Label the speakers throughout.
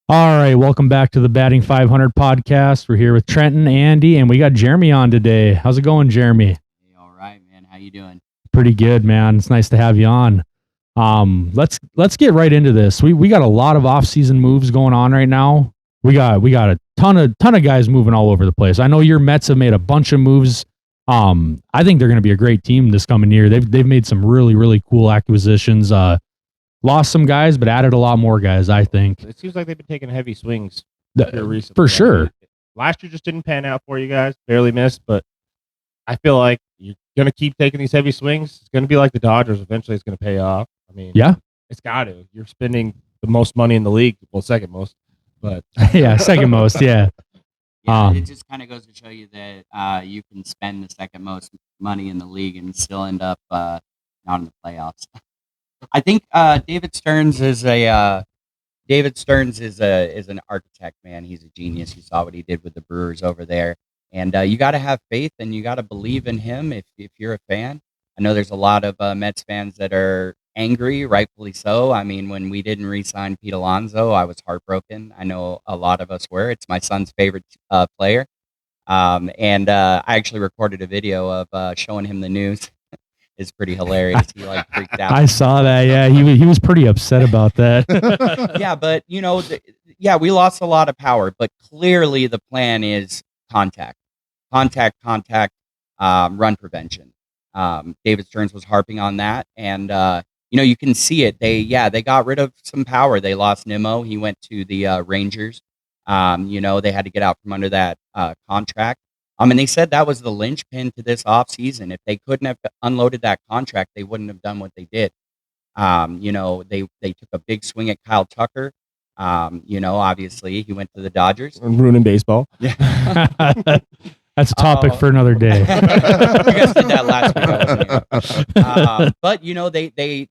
Speaker 1: All right, welcome back to the Batting 500 podcast. We're here with Trenton, Andy, and we got Jeremy on today. How's it going, Jeremy?
Speaker 2: Hey, all right, man. How you doing?
Speaker 1: Pretty good, man. It's nice to have you on. Let's get right into this. We got a lot of off-season moves going on right now. We got a ton of guys moving all over the place. I know your Mets have made a bunch of moves. I think they're going to be a great team this coming year. They've made some really cool acquisitions. Lost some guys, but added a lot more guys, I think.
Speaker 3: It seems like they've been taking heavy swings
Speaker 1: here
Speaker 3: recently.
Speaker 1: For sure.
Speaker 3: Last year just didn't pan out for you guys. Barely missed, but I feel like you're going to keep taking these heavy swings. It's going to be like the Dodgers. Eventually, it's going to pay off. I mean,
Speaker 1: yeah,
Speaker 3: it's got to. You're spending the most money in the league. Well, second most, but
Speaker 1: yeah, second most, yeah.
Speaker 2: Yeah, it just kind of goes to show you that you can spend the second most money in the league and still end up not in the playoffs. I think David Stearns is an architect, man. He's a genius. You saw what he did with the Brewers over there, and you got to have faith and you got to believe in him if you're a fan. I know there's a lot of Mets fans that are angry, rightfully so. I mean, when we didn't re-sign Pete Alonso, I was heartbroken. I know a lot of us were. It's my son's favorite player, and I actually recorded a video of showing him the news. Is pretty hilarious. He freaked out.
Speaker 1: I saw that. Yeah, he was pretty upset about that.
Speaker 2: Yeah, but we lost a lot of power. But clearly, the plan is contact, run prevention. David Stearns was harping on that, and you can see it. They got rid of some power. They lost Nimmo. He went to the Rangers. They had to get out from under that contract. And they said that was the linchpin to this offseason. If they couldn't have unloaded that contract, they wouldn't have done what they did. They took a big swing at Kyle Tucker. Obviously he went to the Dodgers.
Speaker 3: I'm ruining baseball.
Speaker 1: Yeah. That's a topic for another day.
Speaker 2: You guys did that last week. I wasn't here. But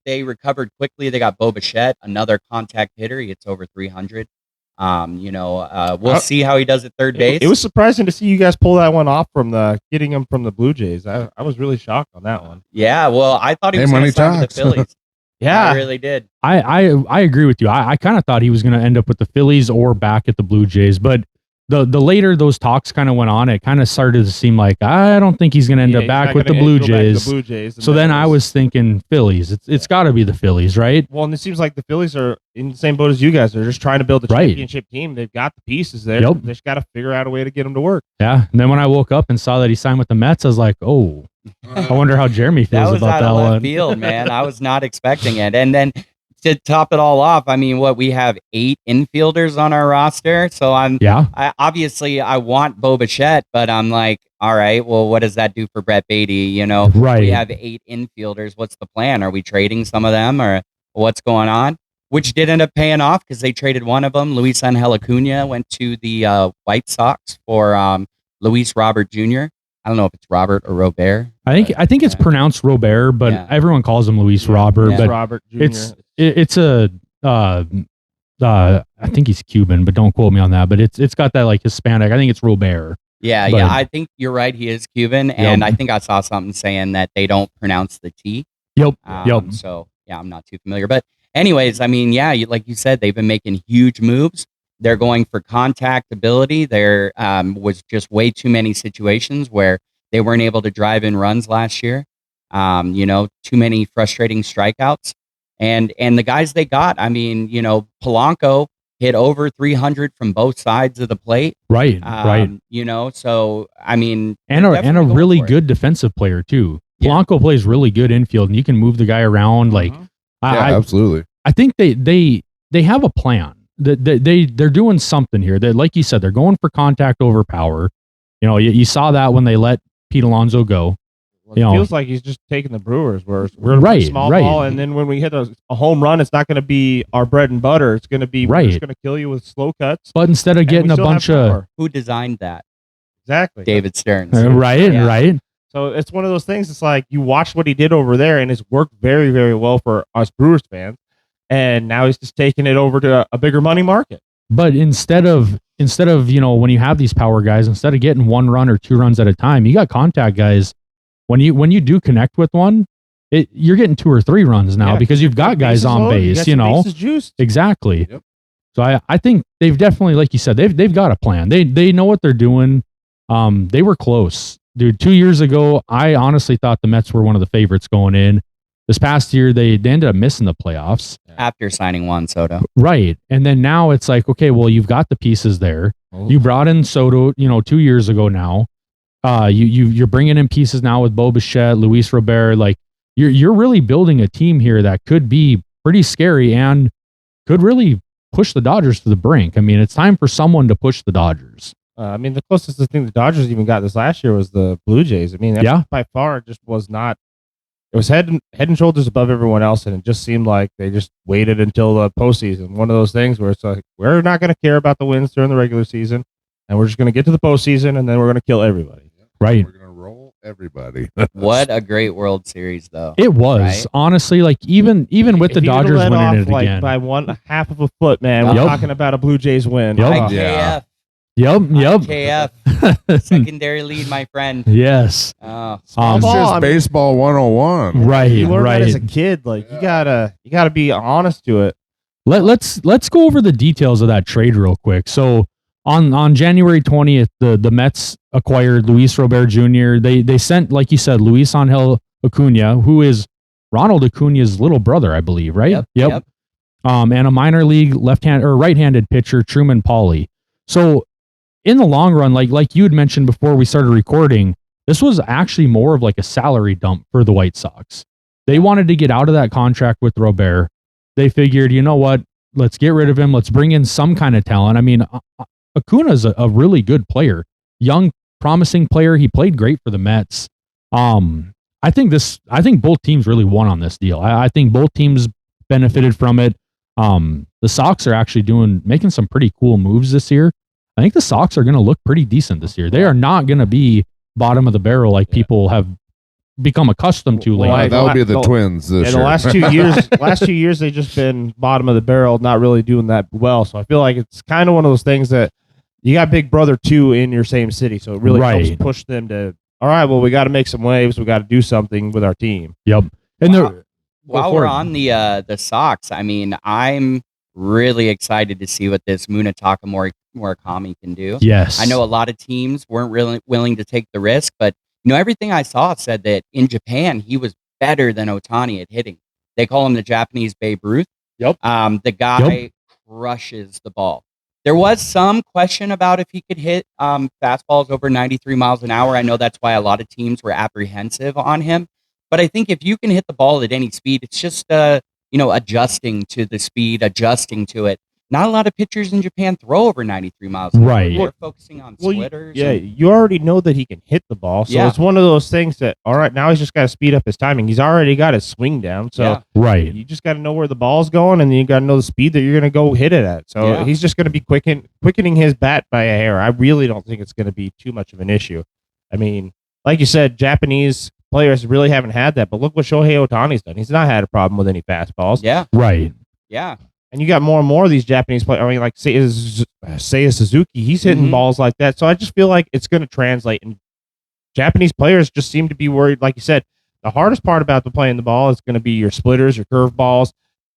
Speaker 2: they recovered quickly. They got Bichette, another contact hitter. He hits over 300. We'll see how he does at third base.
Speaker 3: It was surprising to see you guys pull that one off getting him from the Blue Jays. I was really shocked on that one.
Speaker 2: Yeah, well, I thought he was going to sign with the Phillies.
Speaker 3: Yeah,
Speaker 2: I really did.
Speaker 1: I agree with you. I kind of thought he was going to end up with the Phillies or back at the Blue Jays, but the later those talks kind of went on, it kind of started to seem like I don't think he's going to end up back with the Blue Jays. So then I was thinking Phillies. It's got to be the Phillies, right?
Speaker 3: Well, and it seems like the Phillies are in the same boat as you guys. They're just trying to build a championship team. They've got the pieces there.
Speaker 1: Yep.
Speaker 3: They just got to figure out a way to get them to work.
Speaker 1: Yeah. And then when I woke up and saw that he signed with the Mets, I was like, oh, I wonder how Jeremy feels about that one.
Speaker 2: That was out of left field, man. I was not expecting it. And then to top it all off, I mean, we have 8 infielders on our roster. So I obviously want Bo Bichette, but I'm like, all right, well, what does that do for Brett Beatty?
Speaker 1: Right.
Speaker 2: We have 8 infielders. What's the plan? Are we trading some of them or what's going on? Which did end up paying off because they traded one of them. Luis Angel Acuna went to the White Sox for Luis Robert Jr. I don't know if it's Robert or Robert.
Speaker 1: I think it's pronounced Robert, but everyone calls him Luis Robert.
Speaker 3: Yeah.
Speaker 1: But
Speaker 3: Robert Jr.
Speaker 1: It's a I think he's Cuban, but don't quote me on that. But it's got that like Hispanic. I think it's Robert.
Speaker 2: Yeah, I think you're right. He is Cuban, and I think I saw something saying that they don't pronounce the T.
Speaker 1: Yep.
Speaker 2: So I'm not too familiar. But anyways, I mean, like you said, they've been making huge moves. They're going for contact ability. There was just way too many situations where they weren't able to drive in runs last year. Too many frustrating strikeouts. And the guys they got, I mean, Polanco hit over 300 from both sides of the plate.
Speaker 1: Right.
Speaker 2: So I mean,
Speaker 1: and a really good defensive player too. Polanco plays really good infield, and you can move the guy around. Like,
Speaker 4: absolutely.
Speaker 1: I think they have a plan. They're doing something here. That, like you said, they're going for contact over power. You saw that when they let Pete Alonso go.
Speaker 3: Well, it feels like he's just taking the Brewers, where we're a small ball, and then when we hit a home run, it's not going to be our bread and butter. It's going to be we're just going to kill you with slow cuts.
Speaker 1: But instead of getting a bunch of
Speaker 2: who designed that,
Speaker 3: exactly,
Speaker 2: David Stearns,
Speaker 1: right.
Speaker 3: So it's one of those things. It's like you watched what he did over there, and it's worked very, very well for us Brewers fans. And now he's just taking it over to a bigger money market.
Speaker 1: But instead of when you have these power guys, instead of getting 1 run or 2 runs at a time, you got contact guys. When you do connect with one, you're getting 2 or 3 runs now because you've got guys on base.
Speaker 3: Bases juiced.
Speaker 1: Exactly.
Speaker 4: Yep.
Speaker 1: So I think they've definitely, like you said, they've got a plan. They know what they're doing. They were close, dude. 2 years ago, I honestly thought the Mets were one of the favorites going in. This past year, they ended up missing the playoffs
Speaker 2: after signing Juan Soto.
Speaker 1: Right, and then now it's like, okay, well, you've got the pieces there.
Speaker 3: Oh.
Speaker 1: You brought in Soto, 2 years ago now. You're bringing in pieces now with Bo Bichette, Luis Robert. Like you're really building a team here that could be pretty scary and could really push the Dodgers to the brink. I mean, it's time for someone to push the Dodgers.
Speaker 3: The closest thing the Dodgers even got this last year was the Blue Jays. I mean, that by far just was not. It was head and shoulders above everyone else, and it just seemed like they just waited until the postseason. One of those things where it's like, we're not going to care about the wins during the regular season, and we're just going to get to the postseason, and then we're going to kill everybody.
Speaker 1: Right.
Speaker 4: We're going to roll everybody.
Speaker 2: What a great World Series, though.
Speaker 1: It was,
Speaker 2: right?
Speaker 1: Honestly, like even with the Dodgers winning it again.
Speaker 3: By 1/2 of a foot, man. We're talking about a Blue Jays win.
Speaker 1: Yep.
Speaker 2: IKF.
Speaker 1: Yep.
Speaker 2: IKF. Secondary lead, my friend.
Speaker 1: Yes.
Speaker 2: Oh.
Speaker 4: It's just baseball 101.
Speaker 1: Right.
Speaker 3: You learn
Speaker 1: right.
Speaker 3: that as a kid. Like you gotta be honest to it.
Speaker 1: Let's go over the details of that trade real quick. So on January 20th, the Mets acquired Luis Robert Jr. They sent, like you said, Luis Angel Acuna, who is Ronald Acuna's little brother, I believe, right?
Speaker 2: Yep.
Speaker 1: And a minor league right-handed pitcher, Truman Pauly. So in the long run, like you had mentioned before we started recording, this was actually more of like a salary dump for the White Sox. They wanted to get out of that contract with Robert. They figured, you know what? Let's get rid of him. Let's bring in some kind of talent. I mean, Acuna's a really good player, young, promising player. He played great for the Mets. I think both teams really won on this deal. I think both teams benefited from it. The Sox are actually making some pretty cool moves this year. I think the Sox are going to look pretty decent this year. They are not going to be bottom of the barrel like people have become accustomed to lately.
Speaker 4: That would be the Twins this year.
Speaker 3: The last 2 years, they've just been bottom of the barrel, not really doing that well. So I feel like it's kind of one of those things that you got Big Brother 2 in your same city. So it really helps push them to, all right, well, we got to make some waves. We got to do something with our team.
Speaker 1: Yep. And
Speaker 2: while we're on the Sox, I mean, I'm really excited to see what this Munitaka Murakami can do.
Speaker 1: Yes.
Speaker 2: I know a lot of teams weren't really willing to take the risk, but everything I saw said that in Japan, he was better than Ohtani at hitting. They call him the Japanese Babe Ruth.
Speaker 1: Yep.
Speaker 2: The guy crushes the ball. There was some question about if he could hit fastballs over 93 miles an hour. I know that's why a lot of teams were apprehensive on him. But I think if you can hit the ball at any speed, it's just adjusting to the speed, adjusting to it. Not a lot of pitchers in Japan throw over 93 miles an hour.
Speaker 1: Right.
Speaker 2: They're focusing on splitters.
Speaker 3: You already know that he can hit the ball. So it's one of those things that, all right, now he's just got to speed up his timing. He's already got his swing down. So you just got to know where the ball's going, and then you got to know the speed that you're going to go hit it at. So he's just going to be quickening his bat by a hair. I really don't think it's going to be too much of an issue. I mean, like you said, Japanese players really haven't had that, but look what Shohei Ohtani's done. He's not had a problem with any fastballs.
Speaker 2: Yeah.
Speaker 1: Right.
Speaker 2: Yeah.
Speaker 3: And you got more and more of these Japanese players. I mean, like Seiya Suzuki, he's hitting balls like that. So I just feel like it's going to translate. And Japanese players just seem to be worried. Like you said, the hardest part about playing the ball is going to be your splitters, your curveballs,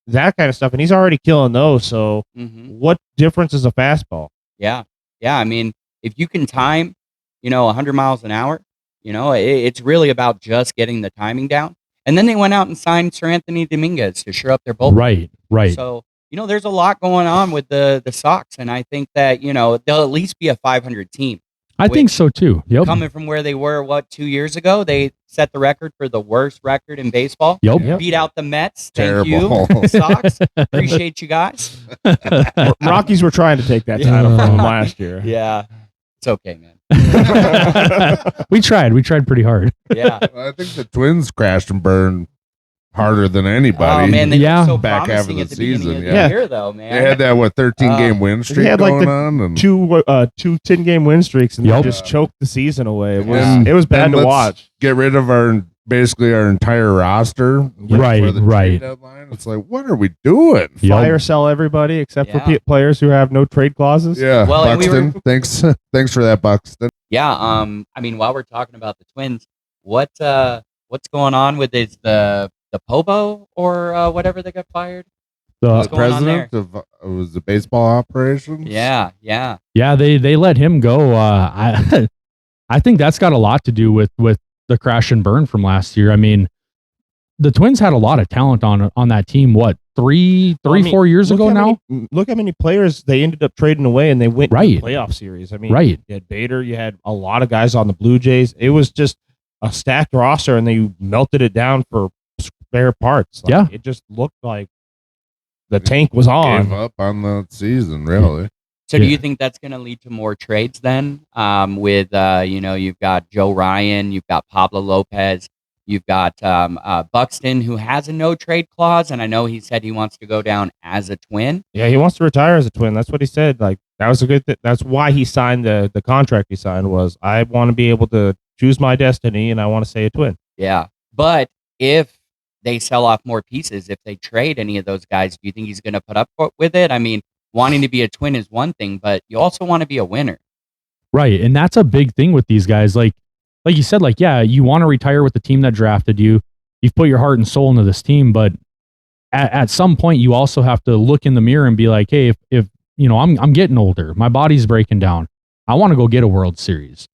Speaker 3: that kind of stuff. And he's already killing those. So what difference is a fastball?
Speaker 2: Yeah. Yeah. I mean, if you can time, 100 miles an hour, it's really about just getting the timing down. And then they went out and signed Sir Anthony Dominguez to shore up their bullpen.
Speaker 1: Right.
Speaker 2: So, there's a lot going on with the Sox, and I think that, they'll at least be a 500 team.
Speaker 1: I think so too. Yep.
Speaker 2: Coming from where they were, 2 years ago, they set the record for the worst record in baseball.
Speaker 1: Yep.
Speaker 2: Beat out the Mets.
Speaker 4: Terrible.
Speaker 2: Thank you, Sox. Appreciate you guys.
Speaker 3: Rockies were trying to take that title from them last year.
Speaker 2: Yeah. It's okay, man.
Speaker 1: We tried pretty hard.
Speaker 2: Yeah.
Speaker 4: I think the Twins crashed and burned harder than anybody.
Speaker 2: Oh, man, they look so
Speaker 4: back half of
Speaker 2: promising
Speaker 4: the
Speaker 2: at the beginning
Speaker 4: season.
Speaker 2: of the year, though, man.
Speaker 4: They had that 13-game win streak
Speaker 3: had
Speaker 4: going
Speaker 3: like
Speaker 4: on, and
Speaker 3: two 10-game win streaks, and they just choked the season away. It was bad to watch.
Speaker 4: Get rid of our entire roster,
Speaker 1: Right,
Speaker 4: for the
Speaker 1: right.
Speaker 4: trade deadline. It's like, what are we doing?
Speaker 3: Fire sell everybody except for players who have no trade clauses.
Speaker 4: Yeah,
Speaker 2: Well, and
Speaker 4: Buxton. Thanks for that, Buxton.
Speaker 2: Yeah. I mean, while we're talking about the Twins, what's going on with the Pobo or whatever they got fired? What's
Speaker 4: The
Speaker 2: going on there?
Speaker 4: president of was the baseball operations.
Speaker 2: Yeah.
Speaker 1: They let him go. I think that's got a lot to do with the crash and burn from last year. I mean, the Twins had a lot of talent on that team. What, 4 years ago now?
Speaker 3: Look how many players they ended up trading away, and they went to the playoff series. I mean, you had Bader, you had a lot of guys on the Blue Jays. It was just a stacked roster, and they melted it down for spare parts. It just looked like the tank was on.
Speaker 4: Gave up on the season, really.
Speaker 2: So do you think that's going to lead to more trades then? With you've got Joe Ryan, you've got Pablo Lopez, you've got Buxton, who has a no trade clause, and I know he said he wants to go down as a Twin.
Speaker 3: Yeah, he wants to retire as a Twin. That's what he said. Like, that was a good thing. That's why he signed the contract he signed. Was I want to be able to choose my destiny, and I want to stay a Twin.
Speaker 2: Yeah, but if they sell off more pieces, if they trade any of those guys, do you think he's going to put up with it? I mean, wanting to be a Twin is one thing, but you also want to be a winner.
Speaker 1: Right. And that's a big thing with these guys. Like you said, you want to retire with the team that drafted you. You've put your heart and soul into this team, but at some point you also have to look in the mirror and be like, hey, if I'm getting older, my body's breaking down, I want to go get a World Series.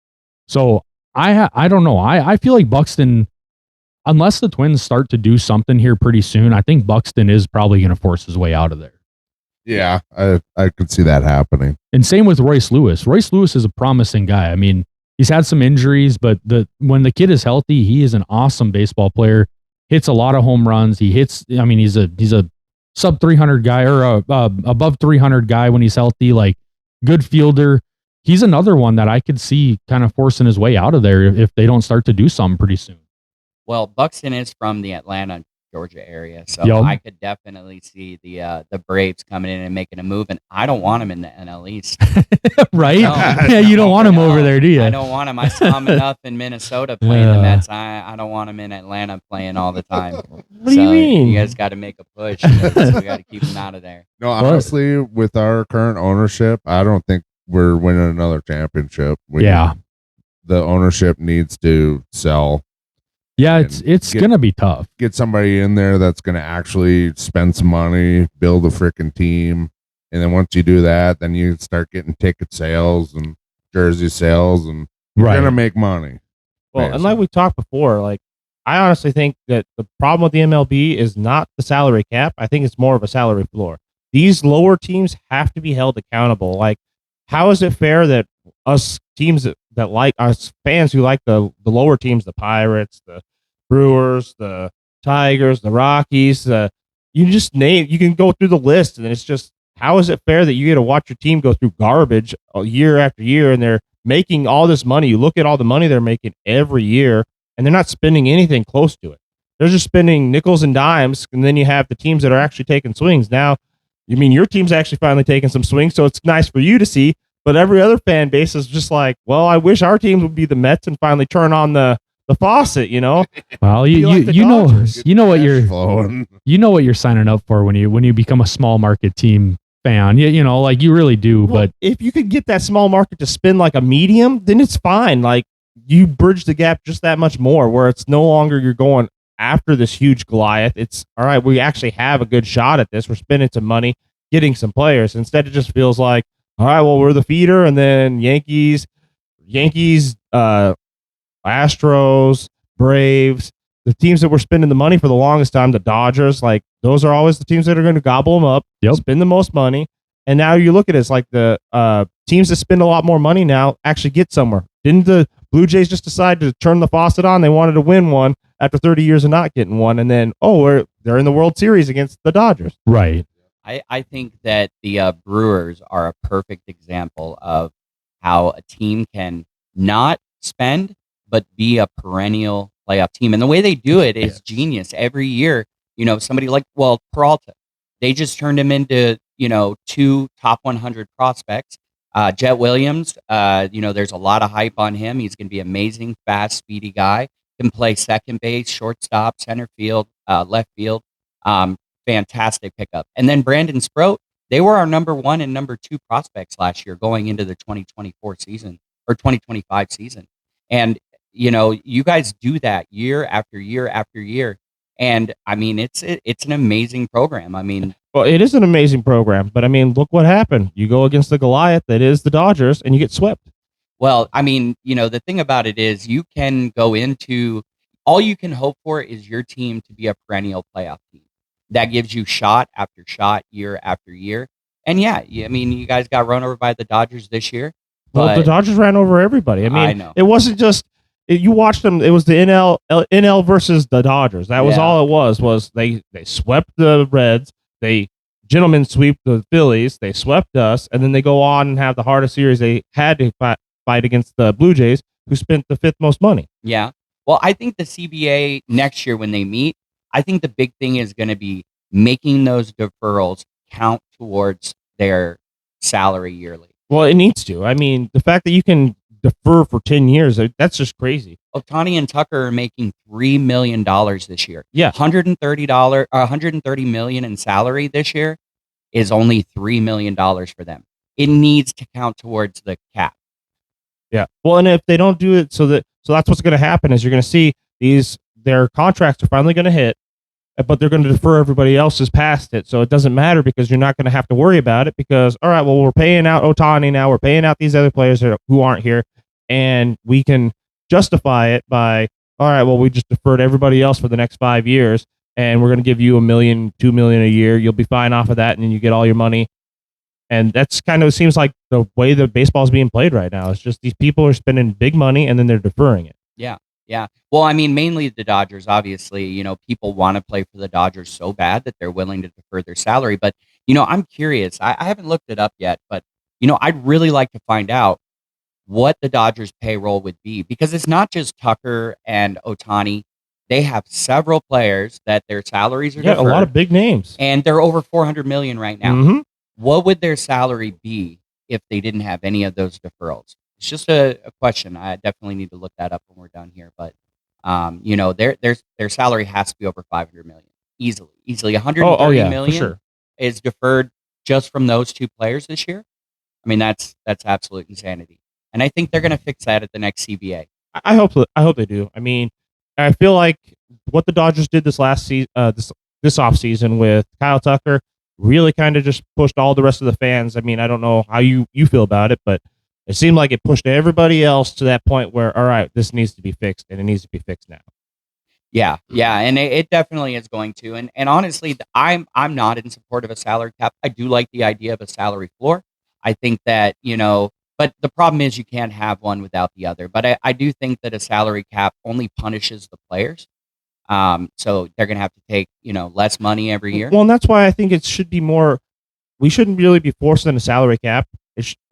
Speaker 1: So I don't know. I feel like Buxton, unless the Twins start to do something here pretty soon, I think Buxton is probably going to force his way out of there.
Speaker 4: Yeah, I could see that happening.
Speaker 1: And same with Royce Lewis. Royce Lewis is a promising guy. I mean, he's had some injuries, but when the kid is healthy, he is an awesome baseball player. Hits a lot of home runs. He's a sub 300 guy or above 300 guy when he's healthy. Like, good fielder. He's another one that I could see kind of forcing his way out of there if they don't start to do something pretty soon.
Speaker 2: Well, Buxton is from the Atlanta, Georgia area, so I could definitely see the Braves coming in and making a move, and I don't want him in the NL East.
Speaker 1: Right? Yeah, you don't want him over there, do you?
Speaker 2: I don't want him. I saw him enough in Minnesota playing the Mets. I don't want him in Atlanta playing all the time.
Speaker 3: What do you mean?
Speaker 2: You guys got to make a push. We got to keep him out of there.
Speaker 4: No, honestly, with our current ownership, I don't think we're winning another championship. The ownership needs to sell.
Speaker 1: Yeah, it's going to be tough.
Speaker 4: Get somebody in there that's going to actually spend some money, build a freaking team. And then once you do that, then you start getting ticket sales and jersey sales, and you're going to make money.
Speaker 3: Well, and like we talked before, like, I honestly think that the problem with the MLB is not the salary cap. I think it's more of a salary floor. These lower teams have to be held accountable. Like, how is it fair that us teams that like us fans who like the lower teams, the Pirates, the Brewers, the Tigers, the Rockies, you can go through the list, and it's just, how is it fair that you get to watch your team go through garbage year after year, and they're making all this money? You look at all the money they're making every year, and they're not spending anything close to it. They're just spending nickels and dimes, and then you have the teams that are actually taking swings. Now, you mean your team's actually finally taking some swings, so it's nice for you to see. But every other fan base is just like, well, I wish our teams would be the Mets and finally turn on the faucet,
Speaker 1: Well, you know what you're signing up for when you become a small market team fan. Like, you really do. Well, but
Speaker 3: if you could get that small market to spin like a medium, then it's fine. Like, you bridge the gap just that much more, where it's no longer you're going after this huge Goliath. It's all right, we actually have a good shot at this. We're spending some money, getting some players. Instead, it just feels like, all right, well, we're the feeder, and then Yankees, Astros, Braves, the teams that were spending the money for the longest time, the Dodgers, like, those are always the teams that are going to gobble them up, spend the most money. And now you look at it, it's like the teams that spend a lot more money now actually get somewhere. Didn't the Blue Jays just decide to turn the faucet on? They wanted to win one after 30 years of not getting one, and then, they're in the World Series against the Dodgers.
Speaker 1: Right.
Speaker 2: I think that the Brewers are a perfect example of how a team can not spend, but be a perennial playoff team. And the way they do it is genius. Every year, somebody like, Peralta, they just turned him into, 2 top 100 prospects. Jet Williams, there's a lot of hype on him. He's going to be amazing, fast, speedy guy. Can play second base, shortstop, center field, left field. Fantastic pickup. And then Brandon Sproat, they were our number 1 and number 2 prospects last year going into the 2024 season or 2025 season. And, you guys do that year after year after year. And I mean, it's an amazing program. I mean,
Speaker 3: Well, it is an amazing program, but I mean, look what happened. You go against the Goliath that is the Dodgers, and you get swept.
Speaker 2: Well, I mean, the thing about it is you can go into all you can hope for is your team to be a perennial playoff team. That gives you shot after shot, year after year. And yeah, I mean, you guys got run over by the Dodgers this year.
Speaker 3: Well, the Dodgers ran over everybody. I mean,
Speaker 2: I know.
Speaker 3: It wasn't just you watched them. It was the NL versus the Dodgers. That was all it was. Was they swept the Reds. They gentlemen sweep the Phillies. They swept us, and then they go on and have the hardest series they had to fight against the Blue Jays, who spent the fifth most money.
Speaker 2: Yeah. Well, I think the CBA next year when they meet, I think the big thing is going to be making those deferrals count towards their salary yearly.
Speaker 3: Well, it needs to. I mean, the fact that you can defer for 10 years, that's just crazy.
Speaker 2: Ohtani and Tucker are making $3 million this year.
Speaker 3: Yeah.
Speaker 2: $130 million in salary this year is only $3 million for them. It needs to count towards the cap.
Speaker 3: Yeah. Well, and if they don't do it, so that's what's going to happen is you're going to see their contracts are finally going to hit, but they're going to defer everybody else's past it. So it doesn't matter because you're not going to have to worry about it because, all right, well, we're paying out Ohtani now. We're paying out these other players who aren't here. And we can justify it by, all right, well, we just deferred everybody else for the next 5 years. And we're going to give you $1 million, $2 million a year. You'll be fine off of that. And then you get all your money. And that's kind of seems like the way that baseball is being played right now. It's just these people are spending big money and then they're deferring it.
Speaker 2: Yeah. Yeah. Well, I mean, mainly the Dodgers, obviously, people want to play for the Dodgers so bad that they're willing to defer their salary. But, I'm curious. I haven't looked it up yet, but, I'd really like to find out what the Dodgers payroll would be because it's not just Tucker and Ohtani. They have several players that their salaries are deferred.
Speaker 3: A lot of big names.
Speaker 2: And they're over $400 million right now.
Speaker 3: Mm-hmm.
Speaker 2: What would their salary be if they didn't have any of those deferrals? It's just a question. I definitely need to look that up when we're done here. But their salary has to be over $500 million easily. 130 million
Speaker 3: for sure.
Speaker 2: Is deferred just from those two players this year. I mean, that's absolute insanity. And I think they're going to fix that at the next CBA.
Speaker 3: I hope they do. I mean, I feel like what the Dodgers did this last season, this offseason with Kyle Tucker, really kind of just pushed all the rest of the fans. I mean, I don't know how you feel about it, but it seemed like it pushed everybody else to that point where, all right, this needs to be fixed, and it needs to be fixed now.
Speaker 2: Yeah, and it definitely is going to. And honestly, I'm not in support of a salary cap. I do like the idea of a salary floor. I think that, but the problem is you can't have one without the other. But I do think that a salary cap only punishes the players. So they're going to have to take, less money every year.
Speaker 3: Well, and that's why I think it should be more, we shouldn't really be forcing a salary cap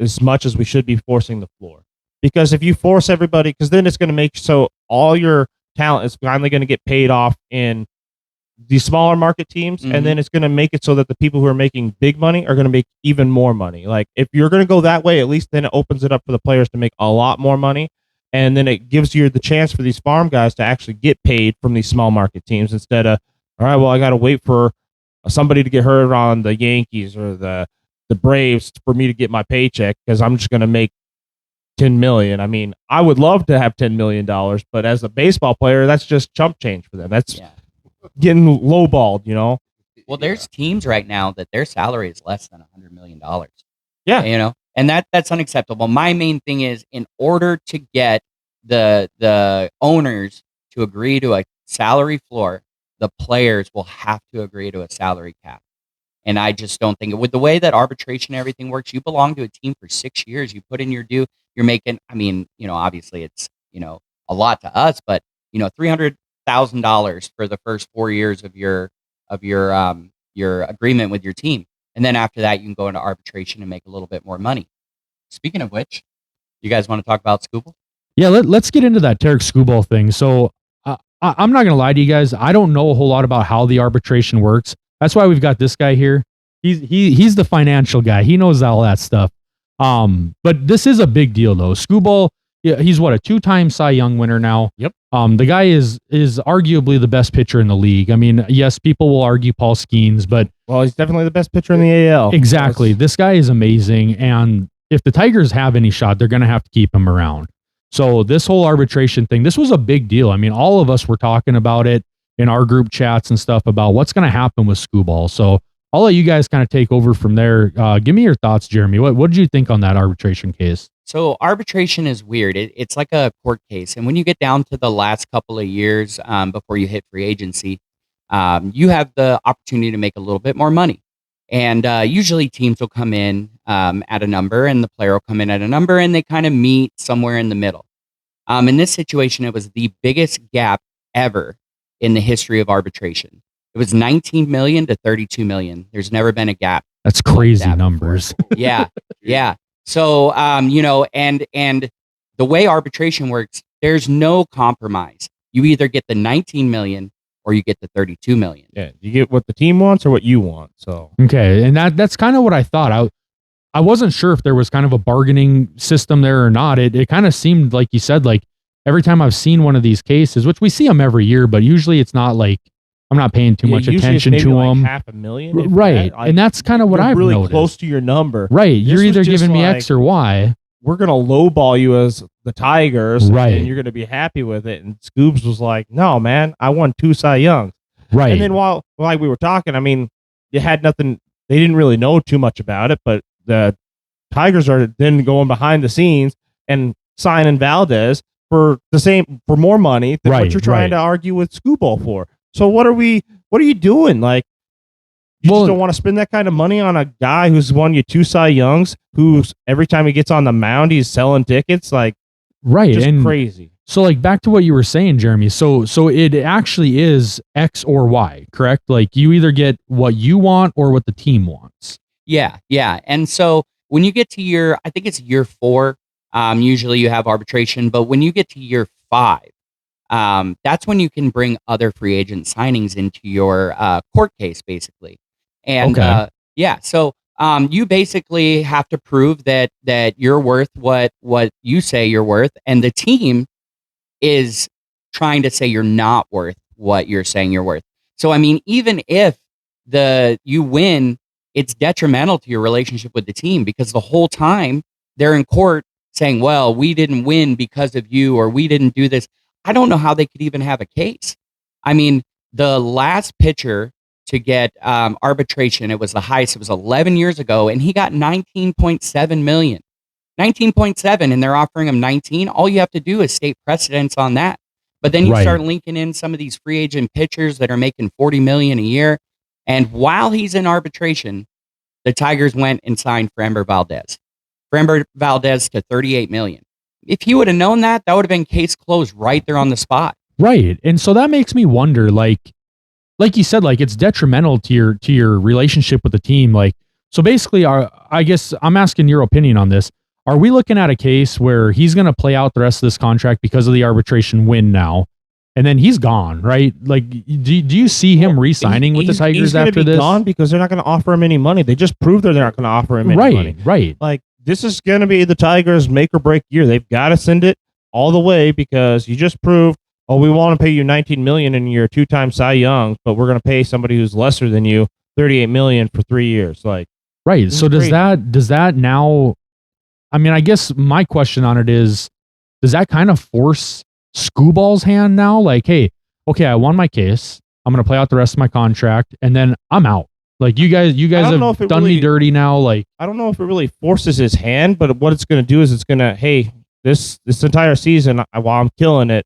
Speaker 3: as much as we should be forcing the floor. Because if you force everybody, because then it's going to make so all your talent is finally going to get paid off in the smaller market teams, and then it's going to make it so that the people who are making big money are going to make even more money. Like if you're going to go that way, at least then it opens it up for the players to make a lot more money, and then it gives you the chance for these farm guys to actually get paid from these small market teams instead of, all right, well, I got to wait for somebody to get hurt on the Yankees or the Braves for me to get my paycheck because I'm just going to make $10 million. I mean, I would love to have $10 million, but as a baseball player, that's just chump change for them. That's getting lowballed,
Speaker 2: Well, there's teams right now that their salary is less than $100 million.
Speaker 3: Yeah.
Speaker 2: And that's unacceptable. My main thing is in order to get the owners to agree to a salary floor, the players will have to agree to a salary cap. And I just don't think with the way that arbitration and everything works, you belong to a team for 6 years. You put in your due. You're making. I mean, obviously it's a lot to us, but $300,000 for the first 4 years of your agreement with your team, and then after that you can go into arbitration and make a little bit more money. Speaking of which, you guys want to talk about Skubal?
Speaker 1: Yeah, let's get into that Tarik Skubal thing. So I'm not gonna lie to you guys. I don't know a whole lot about how the arbitration works. That's why we've got this guy here. He's the financial guy. He knows all that stuff. But this is a big deal though. Skubal, he's a 2-time Cy Young winner now.
Speaker 3: Yep.
Speaker 1: The guy is arguably the best pitcher in the league. I mean, yes, people will argue Paul Skeens, but
Speaker 3: he's definitely the best pitcher in the AL.
Speaker 1: Exactly. This guy is amazing, and if the Tigers have any shot, they're going to have to keep him around. So this whole arbitration thing, this was a big deal. I mean, all of us were talking about it in our group chats and stuff about what's going to happen with Skubal. So I'll let you guys kind of take over from there. Give me your thoughts, Jeremy. What did you think on that arbitration case?
Speaker 2: So arbitration is weird. It's like a court case. And when you get down to the last couple of years before you hit free agency, you have the opportunity to make a little bit more money. And usually teams will come in at a number and the player will come in at a number and they kind of meet somewhere in the middle. In this situation, it was the biggest gap ever in the history of arbitration. It was 19 million to 32 million. There's never been a gap.
Speaker 1: That's crazy numbers.
Speaker 2: Yeah. Yeah. So, and the way arbitration works, there's no compromise. You either get the 19 million or you get the 32 million.
Speaker 3: Yeah. You get what the team wants or what you want. So,
Speaker 1: okay. And that's kind of what I thought. I wasn't sure if there was kind of a bargaining system there or not. It kind of seemed like you said, like every time I've seen one of these cases, which we see them every year, but usually it's not like, I'm not paying too much attention to them.
Speaker 3: Like $500,000,
Speaker 1: right? And that's kind of what I've
Speaker 3: really
Speaker 1: noticed.
Speaker 3: Close to your number,
Speaker 1: right? You're either giving me X or Y.
Speaker 3: We're gonna lowball you as the Tigers,
Speaker 1: right?
Speaker 3: And you're gonna be happy with it. And Scoobs was like, "No, man, I won 2 Cy Youngs."
Speaker 1: Right.
Speaker 3: And then while we were talking, I mean, you had nothing. They didn't really know too much about it, but the Tigers are then going behind the scenes and signing Valdez for more money than what you're trying to argue with Skubal for. So what are you doing? Like, you just don't want to spend that kind of money on a guy who's won you 2 Cy Youngs, who's every time he gets on the mound, he's selling tickets. Like, just and crazy.
Speaker 1: So like back to what you were saying, Jeremy. So it actually is X or Y, correct? Like you either get what you want or what the team wants.
Speaker 2: Yeah. Yeah. And so when you get to I think it's year 4, usually you have arbitration, but when you get to year 5, that's when you can bring other free agent signings into your court case, basically. And so you basically have to prove that you're worth what you say you're worth, and the team is trying to say you're not worth what you're saying you're worth. So I mean, even if you win, it's detrimental to your relationship with the team because the whole time they're in court saying, "Well, we didn't win because of you," or "We didn't do this." I don't know how they could even have a case. I mean, the last pitcher to get arbitration, it was the highest. It was 11 years ago, and he got 19.7 million. 19.7, and they're offering him 19. All you have to do is state precedence on that. But then you start linking in some of these free agent pitchers that are making 40 million a year. And while he's in arbitration, the Tigers went and signed Framber Valdez to 38 million. If he would have known that would have been case closed right there on the spot.
Speaker 1: Right. And so that makes me wonder, like you said, like it's detrimental to your relationship with the team. Like, so basically I guess I'm asking your opinion on this. Are we looking at a case where he's going to play out the rest of this contract because of the arbitration win now? And then he's gone, right? Like, do you see him re-signing with the Tigers after this? He's
Speaker 3: gone because they're not going to offer him any money. They just proved they're not going to offer him any money.
Speaker 1: Right.
Speaker 3: Like, this is going to be the Tigers' make or break year. They've got to send it all the way because you just proved, we want to pay you 19 million and you're a 2-time Cy Young, but we're going to pay somebody who's lesser than you 38 million for 3 years. Like,
Speaker 1: right. So does that now? I mean, I guess my question on it is, does that kind of force Skubal's hand now? Like, hey, okay, I won my case. I'm going to play out the rest of my contract, and then I'm out. Like you guys have done me dirty now. Like,
Speaker 3: I don't know if it really forces his hand, but what it's going to do is it's going to, hey, this entire season, while I'm killing it,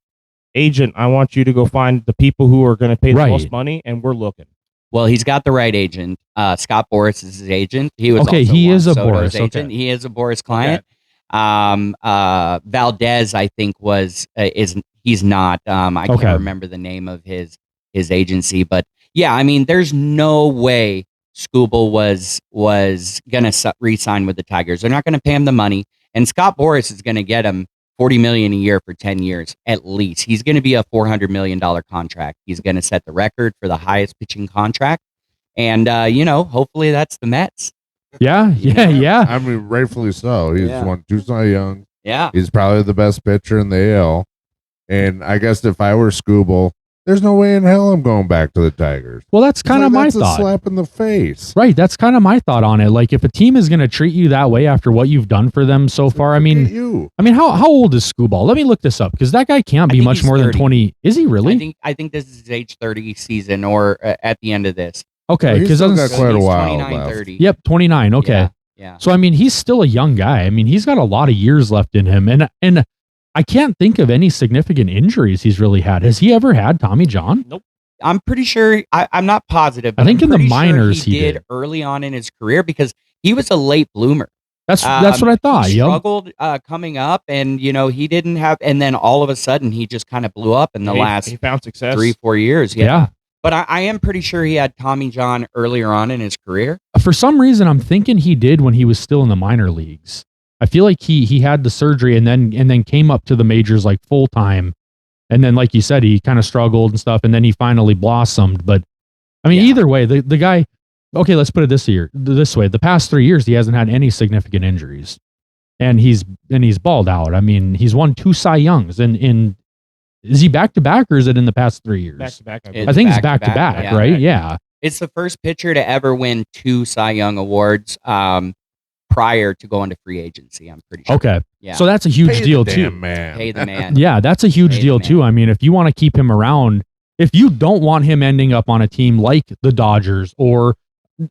Speaker 3: agent, I want you to go find the people who are going to pay the most money, and we're looking.
Speaker 2: Well, he's got the right agent. Scott Boras is his agent. He was also
Speaker 1: he is a
Speaker 2: Soto's
Speaker 1: Boras
Speaker 2: agent. He is a Boras client. Valdez, I think, he's not. I can't remember the name of his agency, but yeah, I mean, there's no way Skubal was gonna re-sign with the Tigers. They're not gonna pay him the money, and Scott Boras is gonna get him $40 million a year for 10 years at least. He's gonna be a $400 million contract. He's gonna set the record for the highest pitching contract, and hopefully that's the Mets.
Speaker 1: Yeah.
Speaker 4: I mean, rightfully so. He's won 2 Cy Youngs.
Speaker 2: Yeah,
Speaker 4: he's probably the best pitcher in the AL. And I guess if I were Skubal, there's no way in hell I'm going back to the Tigers.
Speaker 1: Well, that's kind of my thought.
Speaker 4: That's a slap in the face.
Speaker 1: Right. That's kind of my thought on it. Like, if a team is going to treat you that way after what you've done for them so far, I mean, how old is Skubal? Let me look this up because that guy can't be much more
Speaker 2: 30.
Speaker 1: than 20. Is he really?
Speaker 2: I think this is his age 30 season or at the end of this.
Speaker 1: Okay,
Speaker 4: He's
Speaker 1: because
Speaker 4: still got quite a
Speaker 2: He's
Speaker 4: while
Speaker 2: 29,
Speaker 4: left.
Speaker 2: 30.
Speaker 1: Yep, 29. Okay.
Speaker 2: Yeah.
Speaker 1: So I mean, he's still a young guy. I mean, he's got a lot of years left in him, and I can't think of any significant injuries he's really had. Has he ever had Tommy John?
Speaker 3: Nope.
Speaker 2: I'm pretty sure. I'm not positive. But
Speaker 1: I think
Speaker 2: I'm
Speaker 1: in the
Speaker 2: pretty sure
Speaker 1: minors he
Speaker 2: did
Speaker 1: did.
Speaker 2: early on in his career because he was a late bloomer.
Speaker 1: That's what I thought.
Speaker 2: He
Speaker 1: Yep.
Speaker 2: struggled coming up, and he didn't have. And then all of a sudden, he just kind of blew up in the last
Speaker 3: he found success
Speaker 2: 3-4 years.
Speaker 1: Yeah.
Speaker 2: But I am pretty sure he had Tommy John earlier on in his career.
Speaker 1: For some reason, I'm thinking he did when he was still in the minor leagues. I feel like he had the surgery and then came up to the majors like full time, and then like you said, he kind of struggled and stuff, and then he finally blossomed. But I mean, either way, the guy. Okay, let's put it this way: the past 3 years, he hasn't had any significant injuries, and he's balled out. I mean, he's won 2 Cy Youngs, and is he back to back or is it in the past 3 years?
Speaker 3: back to back.
Speaker 1: I think it's back to back, right? Yeah.
Speaker 2: It's the first pitcher to ever win 2 Cy Young awards prior to going to free agency. I'm pretty sure.
Speaker 1: Okay.
Speaker 2: Yeah.
Speaker 1: So that's a huge
Speaker 4: Pay the
Speaker 1: deal
Speaker 4: damn
Speaker 1: too.
Speaker 4: man.
Speaker 2: Pay the man.
Speaker 1: Yeah, that's a huge
Speaker 2: Pay the
Speaker 1: deal
Speaker 2: man.
Speaker 1: too. I mean, if you want to keep him around, if you don't want him ending up on a team like the Dodgers or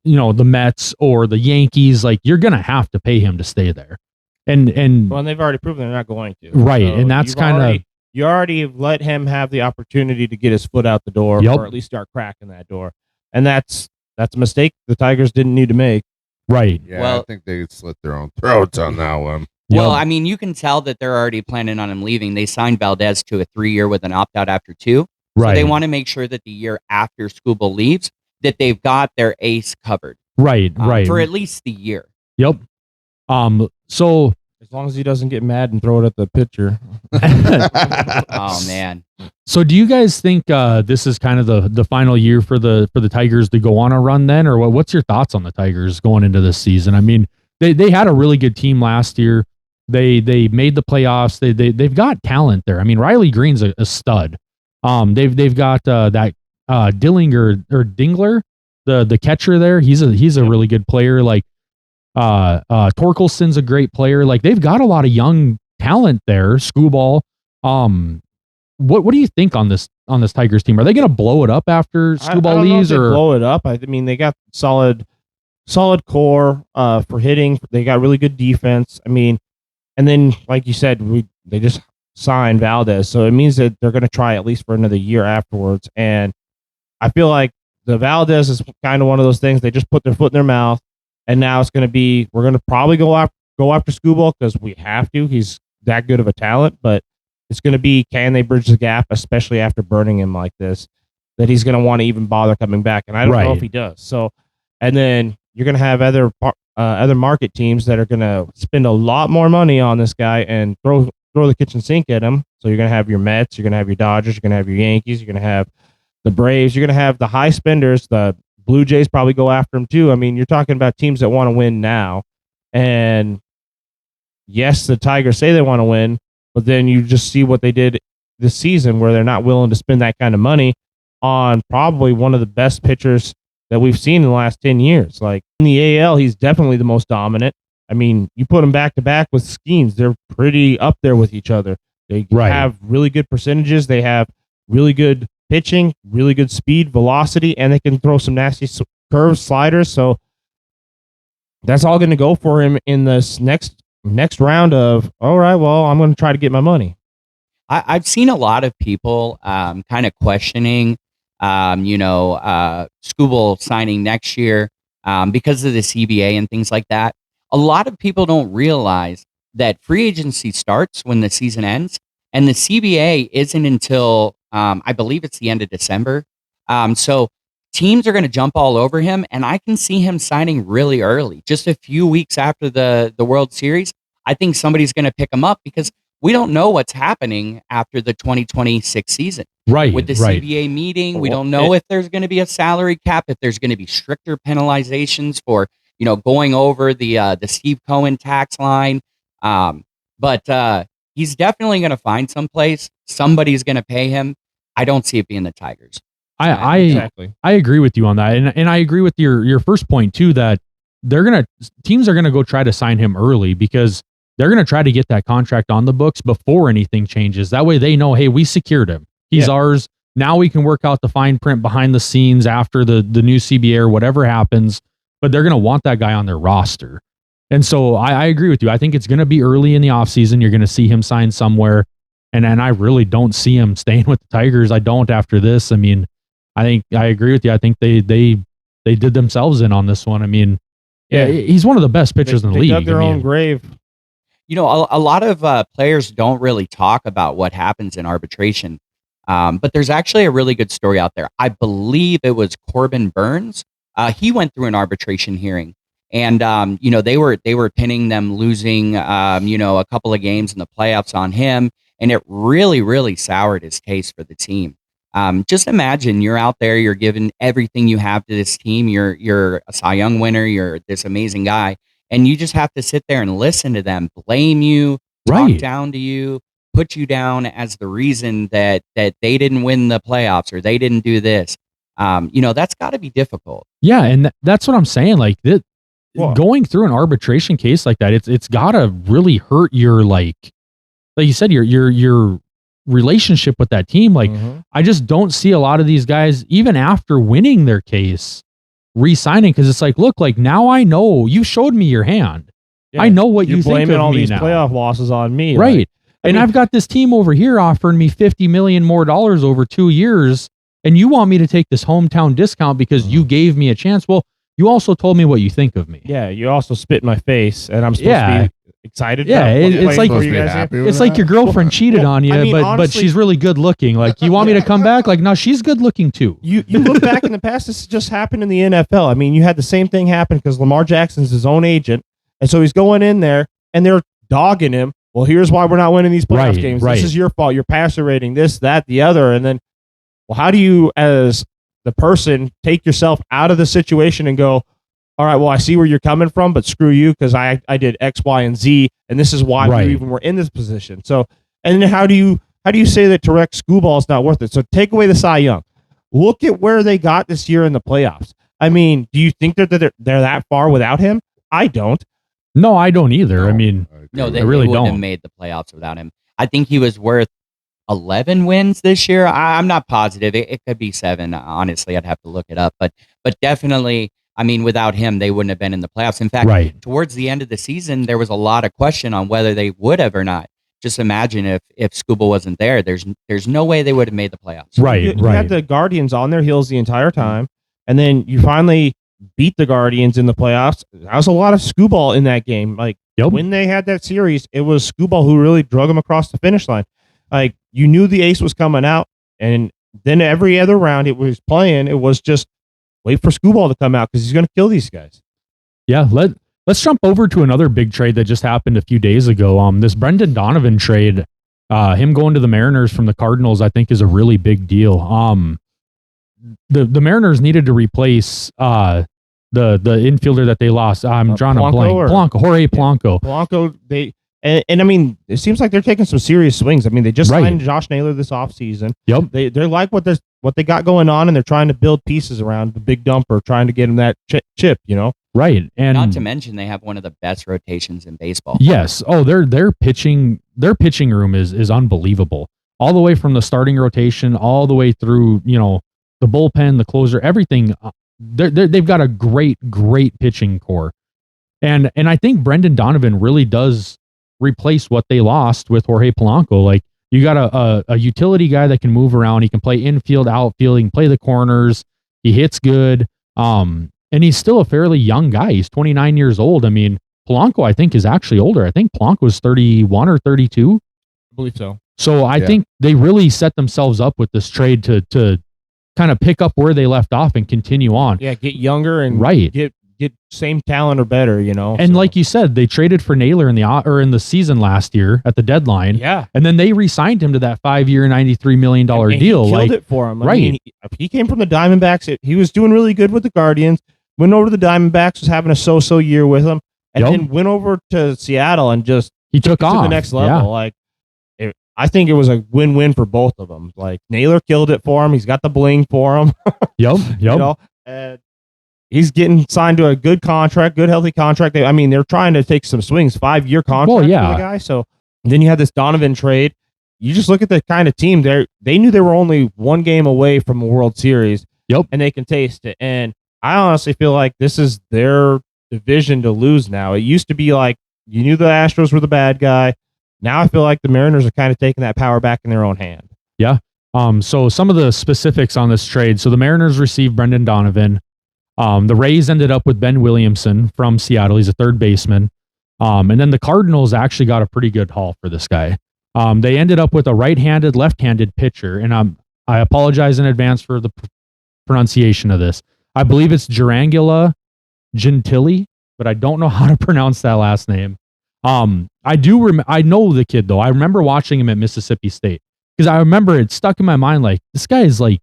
Speaker 1: the Mets or the Yankees, like you're gonna have to pay him to stay there. And
Speaker 3: Well, and they've already proven they're not going to.
Speaker 1: right, and that's kind of
Speaker 3: you already let him have the opportunity to get his foot out the door,
Speaker 1: Yep.
Speaker 3: or at least start cracking that door, and that's a mistake the Tigers didn't need to make.
Speaker 1: right.
Speaker 4: Yeah,
Speaker 2: Well-
Speaker 4: I think they slit their own throats on that one.
Speaker 2: Well,
Speaker 1: Yep.
Speaker 2: I mean, you can tell that they're already planning on him leaving. They signed Valdez to a 3-year with an opt-out after 2.
Speaker 1: Right.
Speaker 2: So they want to make sure that the year after Skubal leaves, that they've got their ace covered.
Speaker 1: right.
Speaker 2: For at least the year.
Speaker 1: Yep. So
Speaker 3: As long as he doesn't get mad and throw it at the pitcher.
Speaker 2: Oh, man.
Speaker 1: So do you guys think this is kind of the final year for the Tigers to go on a run then, or what's your thoughts on the Tigers going into this season? I mean, they had a really good team last year. They made the playoffs. They've got talent there. I mean, Riley Green's a stud. They've got that Dillinger or Dingler, the catcher there. He's a really good player. Like Torkelson's a great player. Like they've got a lot of young talent there. Skubal. What do you think on this Tigers team? Are they going to blow it up after
Speaker 3: I don't
Speaker 1: Skubal
Speaker 3: know if
Speaker 1: leaves,
Speaker 3: they
Speaker 1: or
Speaker 3: blow it up? I mean, they got solid core for hitting. They got really good defense. I mean, and then like you said, they just signed Valdez, so it means that they're going to try at least for another year afterwards. And I feel like the Valdez is kind of one of those things. They just put their foot in their mouth, and now it's going to be we're going to probably go after Skubal because we have to. He's that good of a talent, but it's going to be, can they bridge the gap, especially after burning him like this, that he's going to want to even bother coming back. And I don't know if he does. So, and then you're going to have other market teams that are going to spend a lot more money on this guy and throw the kitchen sink at him. So you're going to have your Mets, you're going to have your Dodgers, you're going to have your Yankees, you're going to have the Braves, you're going to have the high spenders. The Blue Jays probably go after him too. I mean, you're talking about teams that want to win now. And yes, the Tigers say they want to win, but then you just see what they did this season where they're not willing to spend that kind of money on probably one of the best pitchers that we've seen in the last 10 years. Like in the AL, he's definitely the most dominant. I mean, you put them back to back with Skeens, they're pretty up there with each other. They have really good percentages. They have really good pitching, really good speed, velocity, and they can throw some nasty curves, sliders. So that's all going to go for him in this next round of, all right, well, I'm going to try to get my money.
Speaker 2: I've seen a lot of people kind of questioning, Skubal signing next year because of the CBA and things like that. A lot of people don't realize that free agency starts when the season ends, and the CBA isn't until I believe it's the end of December. So teams are going to jump all over him, and I can see him signing really early, just a few weeks after the World Series. I think somebody's going to pick him up because we don't know what's happening after the 2026 season.
Speaker 1: Right.
Speaker 2: With the CBA meeting, we don't know if there's going to be a salary cap, if there's going to be stricter penalizations for, going over the Steve Cohen tax line. But he's definitely going to find someplace. Somebody's going to pay him. I don't see it being the Tigers.
Speaker 1: I agree with you on that, and I agree with your first point too, that teams are gonna go try to sign him early because they're gonna try to get that contract on the books before anything changes. That way they know, hey, we secured him. He's ours. Now we can work out the fine print behind the scenes after the new CBA or whatever happens, but they're going to want that guy on their roster. And so I agree with you. I think it's going to be early in the offseason. You're going to see him sign somewhere. And I really don't see him staying with the Tigers. I don't after this. I mean, I agree with you. I think they did themselves in on this one. I mean, yeah, he's one of the best pitchers in the league.
Speaker 3: They dug their own grave.
Speaker 2: You know, a lot of players don't really talk about what happens in arbitration. But there's actually a really good story out there. I believe it was Corbin Burns. He went through an arbitration hearing, and you know, they were pinning them losing you know, a couple of games in the playoffs on him, and it really soured his case for the team. Just imagine you're out there, you're giving everything you have to this team. You're a Cy Young winner. You're this amazing guy, and you just have to sit there and listen to them blame you, talk down to you, put you down as the reason that they didn't win the playoffs or they didn't do this. You know, that's got to be difficult.
Speaker 1: Yeah, and that's what I'm saying. Like going through an arbitration case like that, it's got to really hurt your like you said, your relationship with that team. Like I just don't see a lot of these guys even after winning their case re-signing, because it's like, look, like now I know you showed me your hand. Yeah, I know what you think of me now. You're blaming all these
Speaker 3: playoff losses on me,
Speaker 1: right?
Speaker 3: Like,
Speaker 1: and I've got this team over here offering me $50 million more over 2 years, and you want me to take this hometown discount because you gave me a chance. Well, you also told me what you think of me.
Speaker 3: Yeah, you also spit in my face, and I'm supposed to be excited.
Speaker 1: Yeah, it's like your girlfriend cheated on you, honestly, but she's really good looking. Like, you want me to come back? Like, no, she's good looking too.
Speaker 3: You look back in the past, this just happened in the NFL. I mean, you had the same thing happen because Lamar Jackson's his own agent, and so he's going in there, and they're dogging him. Well, here's why we're not winning these playoff games. This is your fault. Your passer rating, this, that, the other. And then, well, how do you, as the person, take yourself out of the situation and go, all right, well, I see where you're coming from, but screw you because I did X, Y, and Z, and this is why we even were in this position. So, and then how do you say that Tarik Skubal is not worth it? So take away the Cy Young. Look at where they got this year in the playoffs. I mean, do you think that they're that far without him? I don't.
Speaker 1: No, I don't either. I mean,
Speaker 2: no, they really wouldn't have made the playoffs without him. I think he was worth 11 wins this year. I'm not positive. It could be 7. Honestly, I'd have to look it up. But definitely, I mean, without him, they wouldn't have been in the playoffs. In fact, towards the end of the season, there was a lot of question on whether they would have or not. Just imagine if Skubal wasn't there. There's no way they would have made the playoffs.
Speaker 3: You had the Guardians on their heels the entire time, and then you finally beat the Guardians in the playoffs. That was a lot of Skubal in that game. Like, when they had that series, it was Skubal who really drug them across the finish line. Like, you knew the ace was coming out, and then every other round it was playing, it was just wait for Skubal to come out because he's going to kill these guys.
Speaker 1: Yeah, let's jump over to another big trade that just happened a few days ago. This Brendan Donovan trade, him going to the Mariners from the Cardinals, I think is a really big deal. The Mariners needed to replace the infielder that they lost. I'm drawing a blank. Jorge Polanco.
Speaker 3: Polanco, and I mean, it seems like they're taking some serious swings. I mean, they just signed Josh Naylor this offseason.
Speaker 1: Yep.
Speaker 3: They're like what they got going on, and they're trying to build pieces around the big dumper, trying to get him that chip, you know?
Speaker 1: Right. And
Speaker 2: not to mention they have one of the best rotations in baseball.
Speaker 1: Yes. Oh, their pitching room is unbelievable. All the way from the starting rotation, all the way through, you know, the bullpen, the closer, everything. They've got a great pitching core. And I think Brendan Donovan really does replace what they lost with Jorge Polanco. Like, you got a utility guy that can move around. He can play infield, outfield. He can play the corners. He hits good. And he's still a fairly young guy. He's 29 years old. I mean, Polanco, I think, is actually older. I think Polanco was 31 or 32.
Speaker 3: I believe so.
Speaker 1: So I think they really set themselves up with this trade to kind of pick up where they left off and continue on.
Speaker 3: Yeah, get younger and get same talent or better, you know.
Speaker 1: And like you said, they traded for Naylor in the season last year at the deadline.
Speaker 3: Yeah.
Speaker 1: And then they re-signed him to that 5-year, $93 million deal.
Speaker 3: He killed it for him. I mean, he came from the Diamondbacks. He was doing really good with the Guardians. Went over to the Diamondbacks, was having a so-so year with them, and then went over to Seattle and just
Speaker 1: he took off
Speaker 3: to the next level.
Speaker 1: Yeah.
Speaker 3: Like, I think it was a win-win for both of them. Like, Naylor killed it for him. He's got the bling for him.
Speaker 1: Yep.
Speaker 3: You know, and he's getting signed to a good contract, good healthy contract. They're trying to take some swings, 5-year contract for the guy. So then you had this Donovan trade. you just look at the kind of team they knew they were only one game away from a World Series.
Speaker 1: Yep.
Speaker 3: And they can taste it. And I honestly feel like this is their division to lose now. It used to be like you knew the Astros were the bad guy. Now I feel like the Mariners are kind of taking that power back in their own hand.
Speaker 1: Yeah. So some of the specifics on this trade. So the Mariners received Brendan Donovan. The Rays ended up with Ben Williamson from Seattle. He's a third baseman. And then the Cardinals actually got a pretty good haul for this guy. They ended up with a right-handed, left-handed pitcher. And I apologize in advance for the pronunciation of this. I believe it's Jarangula Gentili, but I don't know how to pronounce that last name. I know the kid though. I remember watching him at Mississippi State because I remember it stuck in my mind. Like this guy is like,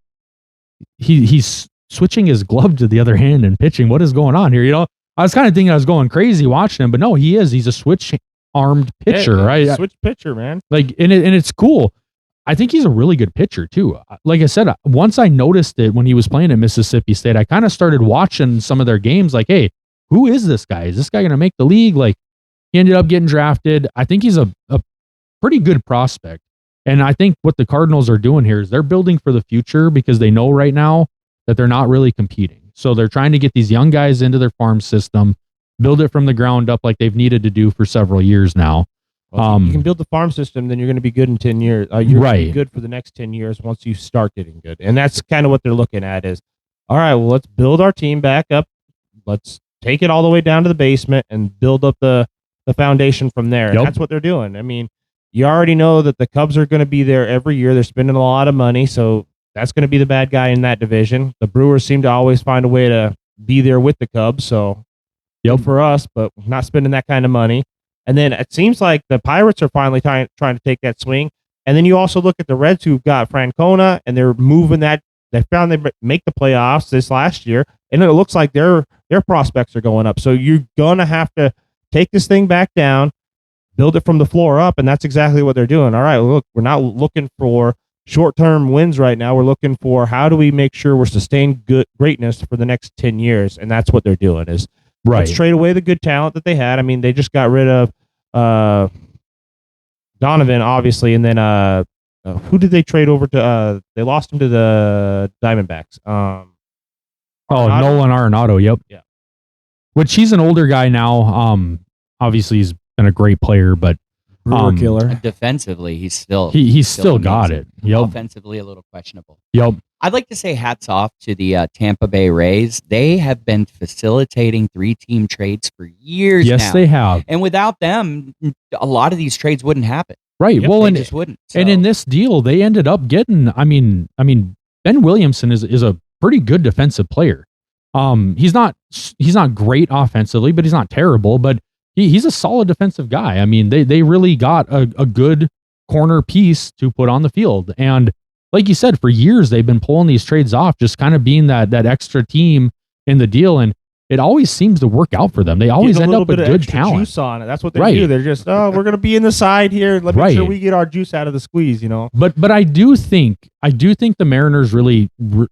Speaker 1: he's switching his glove to the other hand and pitching. What is going on here? You know, I was kind of thinking I was going crazy watching him, but no, he's a switch armed pitcher, right?
Speaker 3: Switch pitcher, man.
Speaker 1: Like, and it's cool. I think he's a really good pitcher too. Like I said, once I noticed it when he was playing at Mississippi State, I kind of started watching some of their games. Like, hey, who is this guy? Is this guy going to make the league? Like, he ended up getting drafted. I think he's a pretty good prospect. And I think what the Cardinals are doing here is they're building for the future because they know right now that they're not really competing. So they're trying to get these young guys into their farm system, build it from the ground up like they've needed to do for several years now.
Speaker 3: Well, if you can build the farm system, then you're going to be good in 10 years. You're going to be good for the next 10 years once you start getting good. And that's kind of what they're looking at is, all right, well, let's build our team back up. Let's take it all the way down to the basement and build up the foundation from there. Yep. And that's what they're doing. I mean, you already know that the Cubs are going to be there every year. They're spending a lot of money, so that's going to be the bad guy in that division. The Brewers seem to always find a way to be there with the Cubs, so good for us, but not spending that kind of money. And then it seems like the Pirates are finally trying to take that swing. And then you also look at the Reds who've got Francona, and they're moving that. They found they make the playoffs this last year, and it looks like their prospects are going up. So you're going to have to take this thing back down, build it from the floor up, and that's exactly what they're doing. All right, look, we're not looking for short-term wins right now. We're looking for how do we make sure we're sustaining good greatness for the next 10 years, and that's what they're doing is let's trade away the good talent that they had. I mean, they just got rid of Donovan, obviously, and then who did they trade over to? They lost him to the Diamondbacks.
Speaker 1: Nolan Arenado. Yep.
Speaker 3: Yeah.
Speaker 1: Which he's an older guy now. Obviously he's been a great player, but
Speaker 3: killer.
Speaker 2: Defensively, he's still
Speaker 1: got it. Yep.
Speaker 2: Offensively, a little questionable.
Speaker 1: Yep.
Speaker 2: I'd like to say hats off to the Tampa Bay Rays. They have been facilitating 3-team trades for years now.
Speaker 1: Yes, they have.
Speaker 2: And without them, a lot of these trades wouldn't happen.
Speaker 1: Right.
Speaker 2: Yep,
Speaker 1: well,
Speaker 2: they
Speaker 1: and
Speaker 2: just wouldn't. So.
Speaker 1: And in this deal, they ended up getting. I mean, Ben Williamson is a pretty good defensive player. He's not great offensively, but he's not terrible. But he's a solid defensive guy. I mean, they really got a good corner piece to put on the field. And like you said, for years they've been pulling these trades off, just kind of being that extra team in the deal. And it always seems to work out for them. They always end up with good talent.
Speaker 3: Juice on it. That's what they do. They're just, we're going to be in the side here. Let me make sure we get our juice out of the squeeze, you know.
Speaker 1: But I do think the Mariners really, I'm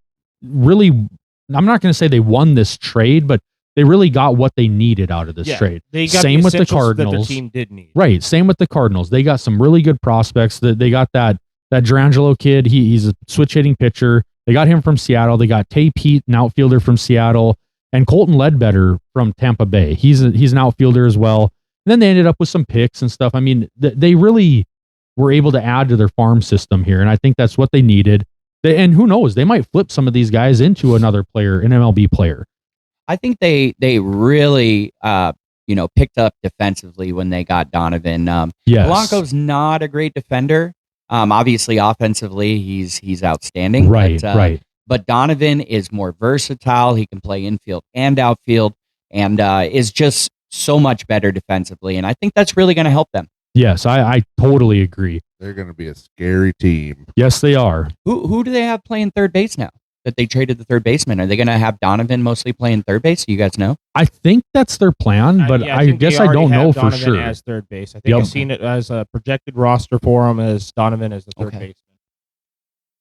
Speaker 1: not going to say they won this trade, but they really got what they needed out of this trade.
Speaker 3: They got
Speaker 1: same with the Cardinals.
Speaker 3: That the team did need.
Speaker 1: Right. Same with the Cardinals. They got some really good prospects. They got that Durangelo kid. He's a switch hitting pitcher. They got him from Seattle. They got Tay Pete, an outfielder from Seattle, and Colton Ledbetter from Tampa Bay. He's an outfielder as well. And then they ended up with some picks and stuff. I mean, they really were able to add to their farm system here, and I think that's what they needed. And who knows? They might flip some of these guys into another player, an MLB player.
Speaker 2: I think they really picked up defensively when they got Donovan.
Speaker 1: Yes.
Speaker 2: Blanco's not a great defender. Obviously, offensively, he's outstanding.
Speaker 1: Right.
Speaker 2: But Donovan is more versatile. He can play infield and outfield, and is just so much better defensively. And I think that's really going to help them.
Speaker 1: Yes, I totally agree.
Speaker 4: They're going to be a scary team.
Speaker 1: Yes, they are.
Speaker 2: Who do they have playing third base now? That they traded the third baseman. Are they going to have Donovan mostly playing third base? Do you guys know?
Speaker 1: I think that's their plan, but I guess I don't know for
Speaker 3: Donovan
Speaker 1: sure.
Speaker 3: As third base, I think I've seen it as a projected roster for him as Donovan as the third baseman.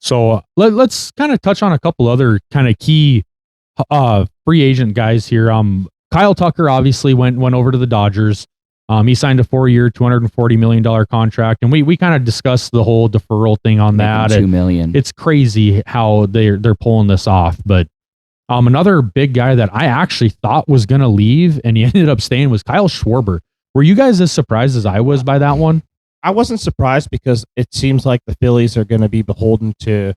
Speaker 1: So let's kind of touch on a couple other kind of key free agent guys here. Kyle Tucker obviously went over to the Dodgers. He signed a 4-year, $240 million contract, and we kind of discussed the whole deferral thing on that.
Speaker 2: $2 million.
Speaker 1: It's crazy how they're pulling this off. But another big guy that I actually thought was going to leave and he ended up staying was Kyle Schwarber. Were you guys as surprised as I was by that one?
Speaker 3: I wasn't surprised because it seems like the Phillies are going to be beholden to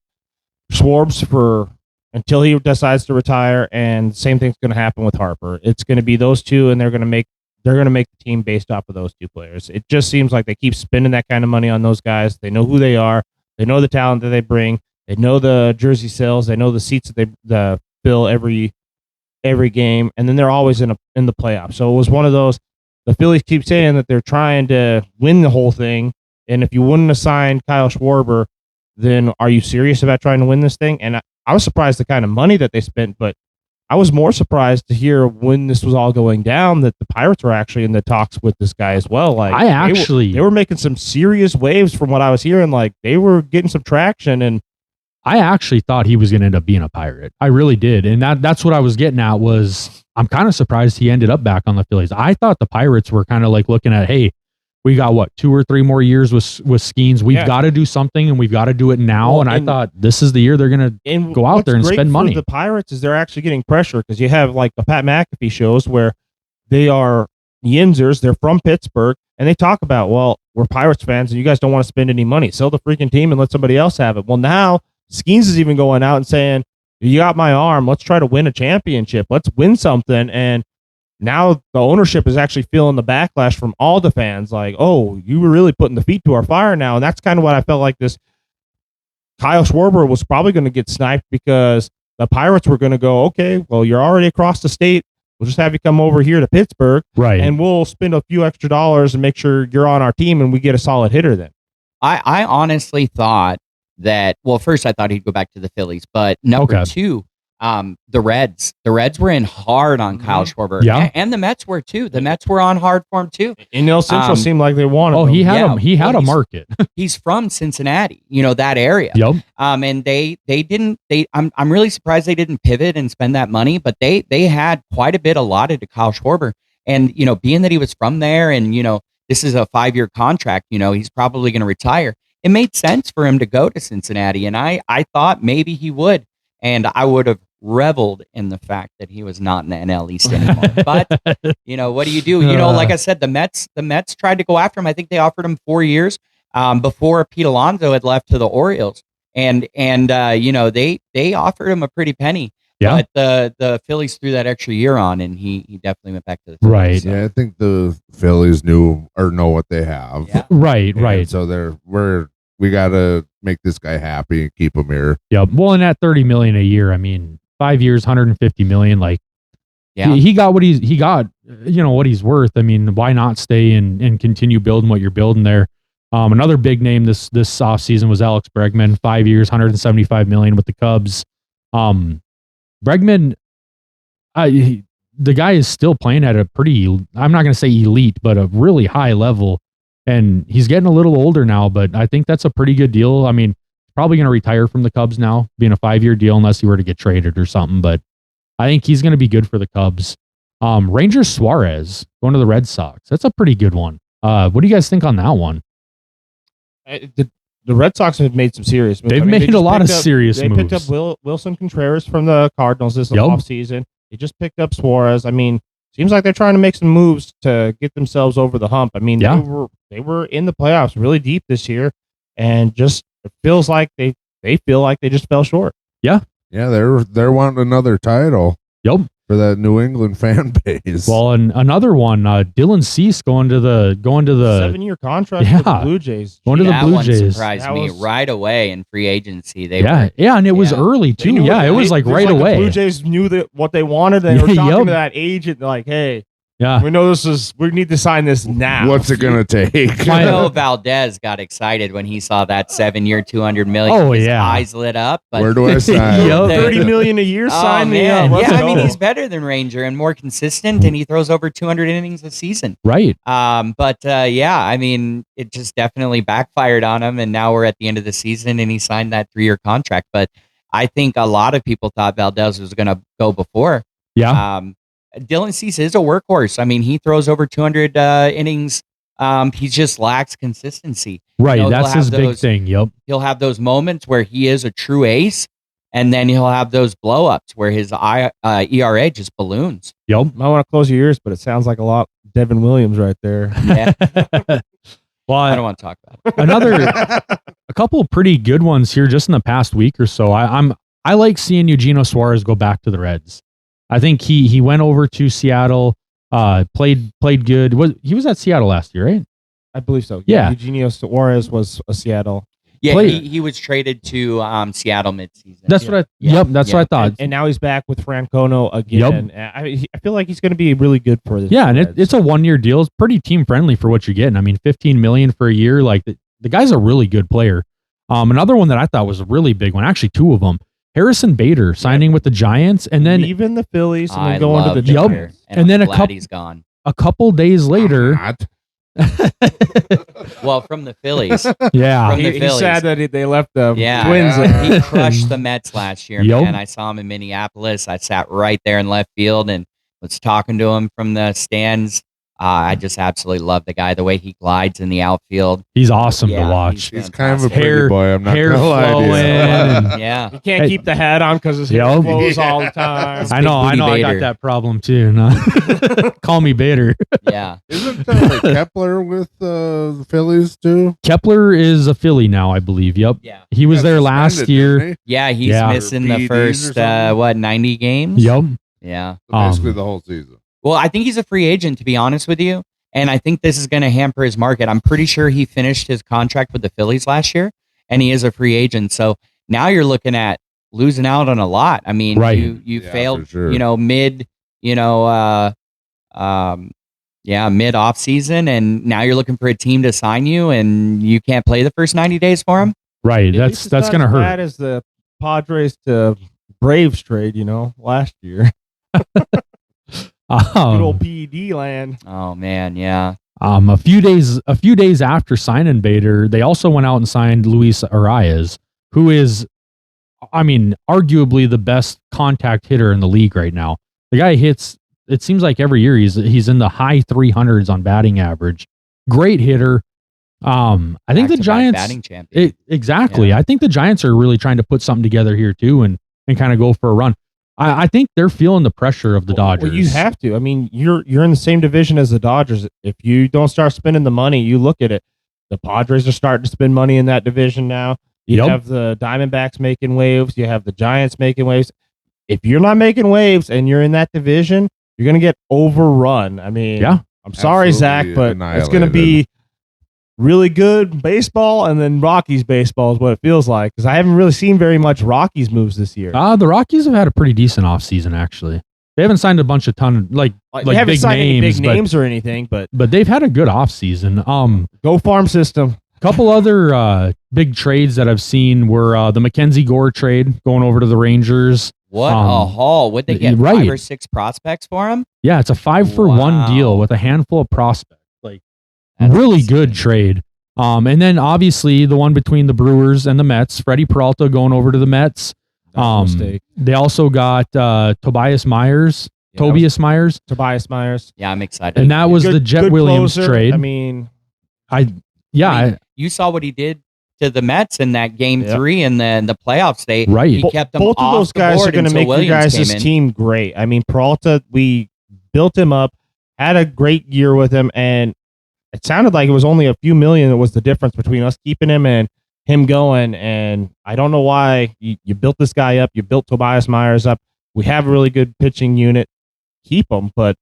Speaker 3: Schwarber until he decides to retire, and the same thing's going to happen with Harper. It's going to be those two, and they're going to make the team based off of those two players. It just seems like they keep spending that kind of money on those guys. They know who they are. They know the talent that they bring. They know the jersey sales. They know the seats that they fill every game, and then they're always in the playoffs. So it was one of those. The Phillies keep saying that they're trying to win the whole thing, and if you wouldn't have signed Kyle Schwarber, then are you serious about trying to win this thing? And I was surprised the kind of money that they spent, but I was more surprised to hear when this was all going down that the Pirates were actually in the talks with this guy as well. Like they were making some serious waves from what I was hearing. Like they were getting some traction, and
Speaker 1: I actually thought he was going to end up being a Pirate. I really did, and that's what I was getting at. Was I'm kind of surprised he ended up back on the Phillies. I thought the Pirates were kind of like looking at, hey, we got 2 or 3 more years with Skeens. We've got to do something, and we've got to do it now. Well, and I thought this is the year they're going to go out there and spend money.
Speaker 3: The Pirates is they're actually getting pressure because you have like the Pat McAfee shows where they are Yinzers. They're from Pittsburgh, and they talk about, well, we're Pirates fans, and you guys don't want to spend any money. Sell the freaking team and let somebody else have it. Well, now Skeens is even going out and saying, you got my arm. Let's try to win a championship. Let's win something. And now the ownership is actually feeling the backlash from all the fans. Like, oh, you were really putting the feet to our fire now. And that's kind of what I felt like this Kyle Schwarber was probably going to get sniped because the Pirates were going to go, okay, well, you're already across the state. We'll just have you come over here to Pittsburgh.
Speaker 1: Right.
Speaker 3: And we'll spend a few extra dollars and make sure you're on our team and we get a solid hitter then.
Speaker 2: I honestly thought that, well, first I thought he'd go back to the Phillies, but number two, the Reds were in hard on Kyle Schwarber.
Speaker 1: Yeah.
Speaker 2: And the Mets were too. The Mets were on hard for him too.
Speaker 3: And El Central seemed like they wanted him.
Speaker 1: He had a market.
Speaker 2: He's from Cincinnati, that area.
Speaker 1: Yep.
Speaker 2: And they didn't, I'm really surprised they didn't pivot and spend that money, but they had quite a bit allotted to Kyle Schwarber. And, being that he was from there and, this is a 5-year contract, he's probably going to retire. It made sense for him to go to Cincinnati. And I thought maybe he would. And I would have reveled in the fact that he was not in the NL East anymore. But, what do you do? Like I said, the Mets tried to go after him. I think they offered him 4 years before Pete Alonso had left to the Orioles. And they offered him a pretty penny.
Speaker 1: Yeah.
Speaker 2: But the Phillies threw that extra year on, and he definitely went back to the Phillies.
Speaker 1: Right.
Speaker 2: So.
Speaker 4: Yeah, I think the Phillies know what they have.
Speaker 2: Yeah.
Speaker 1: Right.
Speaker 4: So we got to make this guy happy and keep him here.
Speaker 1: Yeah. Well, and at $30 million a year, I mean, 5 years, $150 million. Like,
Speaker 2: yeah,
Speaker 1: he got what he got. What he's worth. I mean, why not stay and continue building what you're building there? Another big name this offseason was Alex Bregman. 5 years, $175 million with the Cubs. Bregman, the guy is still playing at a pretty, I'm not going to say elite, but a really high level. And he's getting a little older now, but I think that's a pretty good deal. I mean, probably going to retire from the Cubs now, being a 5-year deal, unless he were to get traded or something. But I think he's going to be good for the Cubs. Rangers Suarez going to the Red Sox. That's a pretty good one. What do you guys think on that one?
Speaker 3: The Red Sox have made some serious moves.
Speaker 1: They've made a lot of serious moves.
Speaker 3: They picked up Wilson Contreras from the Cardinals this offseason. They just picked up Suarez. I mean, seems like they're trying to make some moves to get themselves over the hump. I mean, they were in the playoffs really deep this year, and just it feels like they feel like they just fell short.
Speaker 1: Yeah.
Speaker 4: Yeah, they're wanting another title.
Speaker 1: Yep.
Speaker 4: For that New England fan base.
Speaker 1: Well, and another one, Dylan Cease going to the
Speaker 3: 7-year contract with the Blue Jays.
Speaker 1: Going to the Blue Jays.
Speaker 2: Surprised me right away in free agency.
Speaker 1: And it was early too. Yeah, it was like right away.
Speaker 3: The Blue Jays knew what they wanted. They were talking to that agent like, hey, we know we need to sign this now.
Speaker 4: What's it going to take?
Speaker 2: I know Valdez got excited when he saw that 7-year, $200 million.
Speaker 1: Oh,
Speaker 2: His eyes lit up. But
Speaker 4: where do I sign?
Speaker 3: $30 million a year, sign me up.
Speaker 2: I mean, he's better than Ranger and more consistent, and he throws over 200 innings a season.
Speaker 1: Right.
Speaker 2: I mean, it just definitely backfired on him, and now we're at the end of the season, and he signed that 3-year contract. But I think a lot of people thought Valdez was going to go before.
Speaker 1: Yeah.
Speaker 2: Dylan Cease is a workhorse. I mean, he throws over 200 innings. He just lacks consistency.
Speaker 1: Right, that's his big thing. Yep.
Speaker 2: He'll have those moments where he is a true ace, and then he'll have those blow-ups where his ERA just balloons.
Speaker 1: Yep.
Speaker 3: I want to close your ears, but it sounds like a lot Devin Williams right there.
Speaker 2: Yeah.
Speaker 1: Well,
Speaker 2: I don't want to talk about
Speaker 1: it. A couple of pretty good ones here just in the past week or so. I like seeing Eugenio Suarez go back to the Reds. I think he went over to Seattle, played good. He was at Seattle last year, right?
Speaker 3: I believe so.
Speaker 1: Yeah.
Speaker 3: Eugenio Suarez was a Seattle.
Speaker 2: Yeah, he was traded to Seattle midseason.
Speaker 1: That's what what I thought.
Speaker 3: And now he's back with Francono again. Yep. I feel like he's going to be really good for this.
Speaker 1: Yeah, and it's a 1-year deal. It's pretty team friendly for what you're getting. I mean, $15 million for a year. Like the guy's a really good player. Another one that I thought was a really big one, actually two of them. Harrison Bader signing with the Giants, and then
Speaker 3: leaving the Phillies and then going to the Giants.
Speaker 2: And then he's gone.
Speaker 1: A couple days later.
Speaker 2: Well, from the Phillies.
Speaker 1: Yeah.
Speaker 2: From the Phillies.
Speaker 3: He's sad that they left the Twins.
Speaker 2: He crushed the Mets last year, man. I saw him in Minneapolis. I sat right there in left field and was talking to him from the stands. I just absolutely love the guy, the way he glides in the outfield.
Speaker 1: He's awesome to watch.
Speaker 4: He's kind of a pretty boy. I'm not
Speaker 1: hair
Speaker 4: gonna lie
Speaker 1: flowing.
Speaker 2: Yeah.
Speaker 3: He can't keep the hat on because his hair flows all the time.
Speaker 1: I know. I got that problem too. No. Call me Bader.
Speaker 2: Yeah.
Speaker 4: Isn't Kepler with the Phillies too?
Speaker 1: Kepler is a Philly now, I believe. Yep.
Speaker 2: Yeah.
Speaker 1: He was there last year.
Speaker 2: Yeah, he's missing the first 90 games.
Speaker 1: Yep.
Speaker 2: Yeah.
Speaker 4: So basically the whole season.
Speaker 2: Well, I think he's a free agent, to be honest with you. And I think this is going to hamper his market. I'm pretty sure he finished his contract with the Phillies last year, and he is a free agent. So now you're looking at losing out on a lot. I mean, you failed, mid, mid off season, and now you're looking for a team to sign you, and you can't play the first 90 days for him.
Speaker 1: Right. That's going to hurt.
Speaker 3: That is the Padres to Braves trade, last year. Good old PED land.
Speaker 2: Oh man, yeah.
Speaker 1: A few days after signing Bader, they also went out and signed Luis Arias, who is, I mean, arguably the best contact hitter in the league right now. The guy hits. It seems like every year he's in the high 300s on batting average. Great hitter. I think the Giants
Speaker 2: batting champion.
Speaker 1: Exactly. Yeah. I think the Giants are really trying to put something together here too, and kind of go for a run. I think they're feeling the pressure of the Dodgers.
Speaker 3: Well, you have to. I mean, you're in the same division as the Dodgers. If you don't start spending the money, you look at it. The Padres are starting to spend money in that division now. You have the Diamondbacks making waves. You have the Giants making waves. If you're not making waves and you're in that division, you're going to get overrun. I mean, I'm sorry, Zach, but it's going to be really good baseball and then Rockies baseball is what it feels like, because I haven't really seen very much Rockies moves this year.
Speaker 1: The Rockies have had a pretty decent offseason, actually. They haven't signed a bunch of they haven't
Speaker 3: big
Speaker 1: signed
Speaker 3: names, any big names or anything, but
Speaker 1: they've had a good offseason.
Speaker 3: Go farm system.
Speaker 1: A couple other big trades that I've seen were the Mackenzie Gore trade going over to the Rangers.
Speaker 2: What a haul. Would they get 5 or 6 prospects for him? Yeah, it's a 5-for-1 deal with a handful of prospects. That's really insane. Good trade. And then obviously the one between the Brewers and the Mets, Freddy Peralta going over to the Mets. They also got Tobias Myers.
Speaker 3: Tobias Myers.
Speaker 2: Yeah, I'm excited.
Speaker 1: And that was the Jet Williams trade.
Speaker 3: I mean,
Speaker 2: you saw what he did to the Mets in that game 3 and then the playoffs. He kept them
Speaker 3: both
Speaker 2: off
Speaker 3: of those guys
Speaker 2: the board
Speaker 3: are going to make your guys' team great. I mean, Peralta, we built him up, had a great year with him, and it sounded like it was only a few million that was the difference between us keeping him and him going. And I don't know why you built this guy up. You built Tobias Myers up. We have a really good pitching unit. Keep him. But,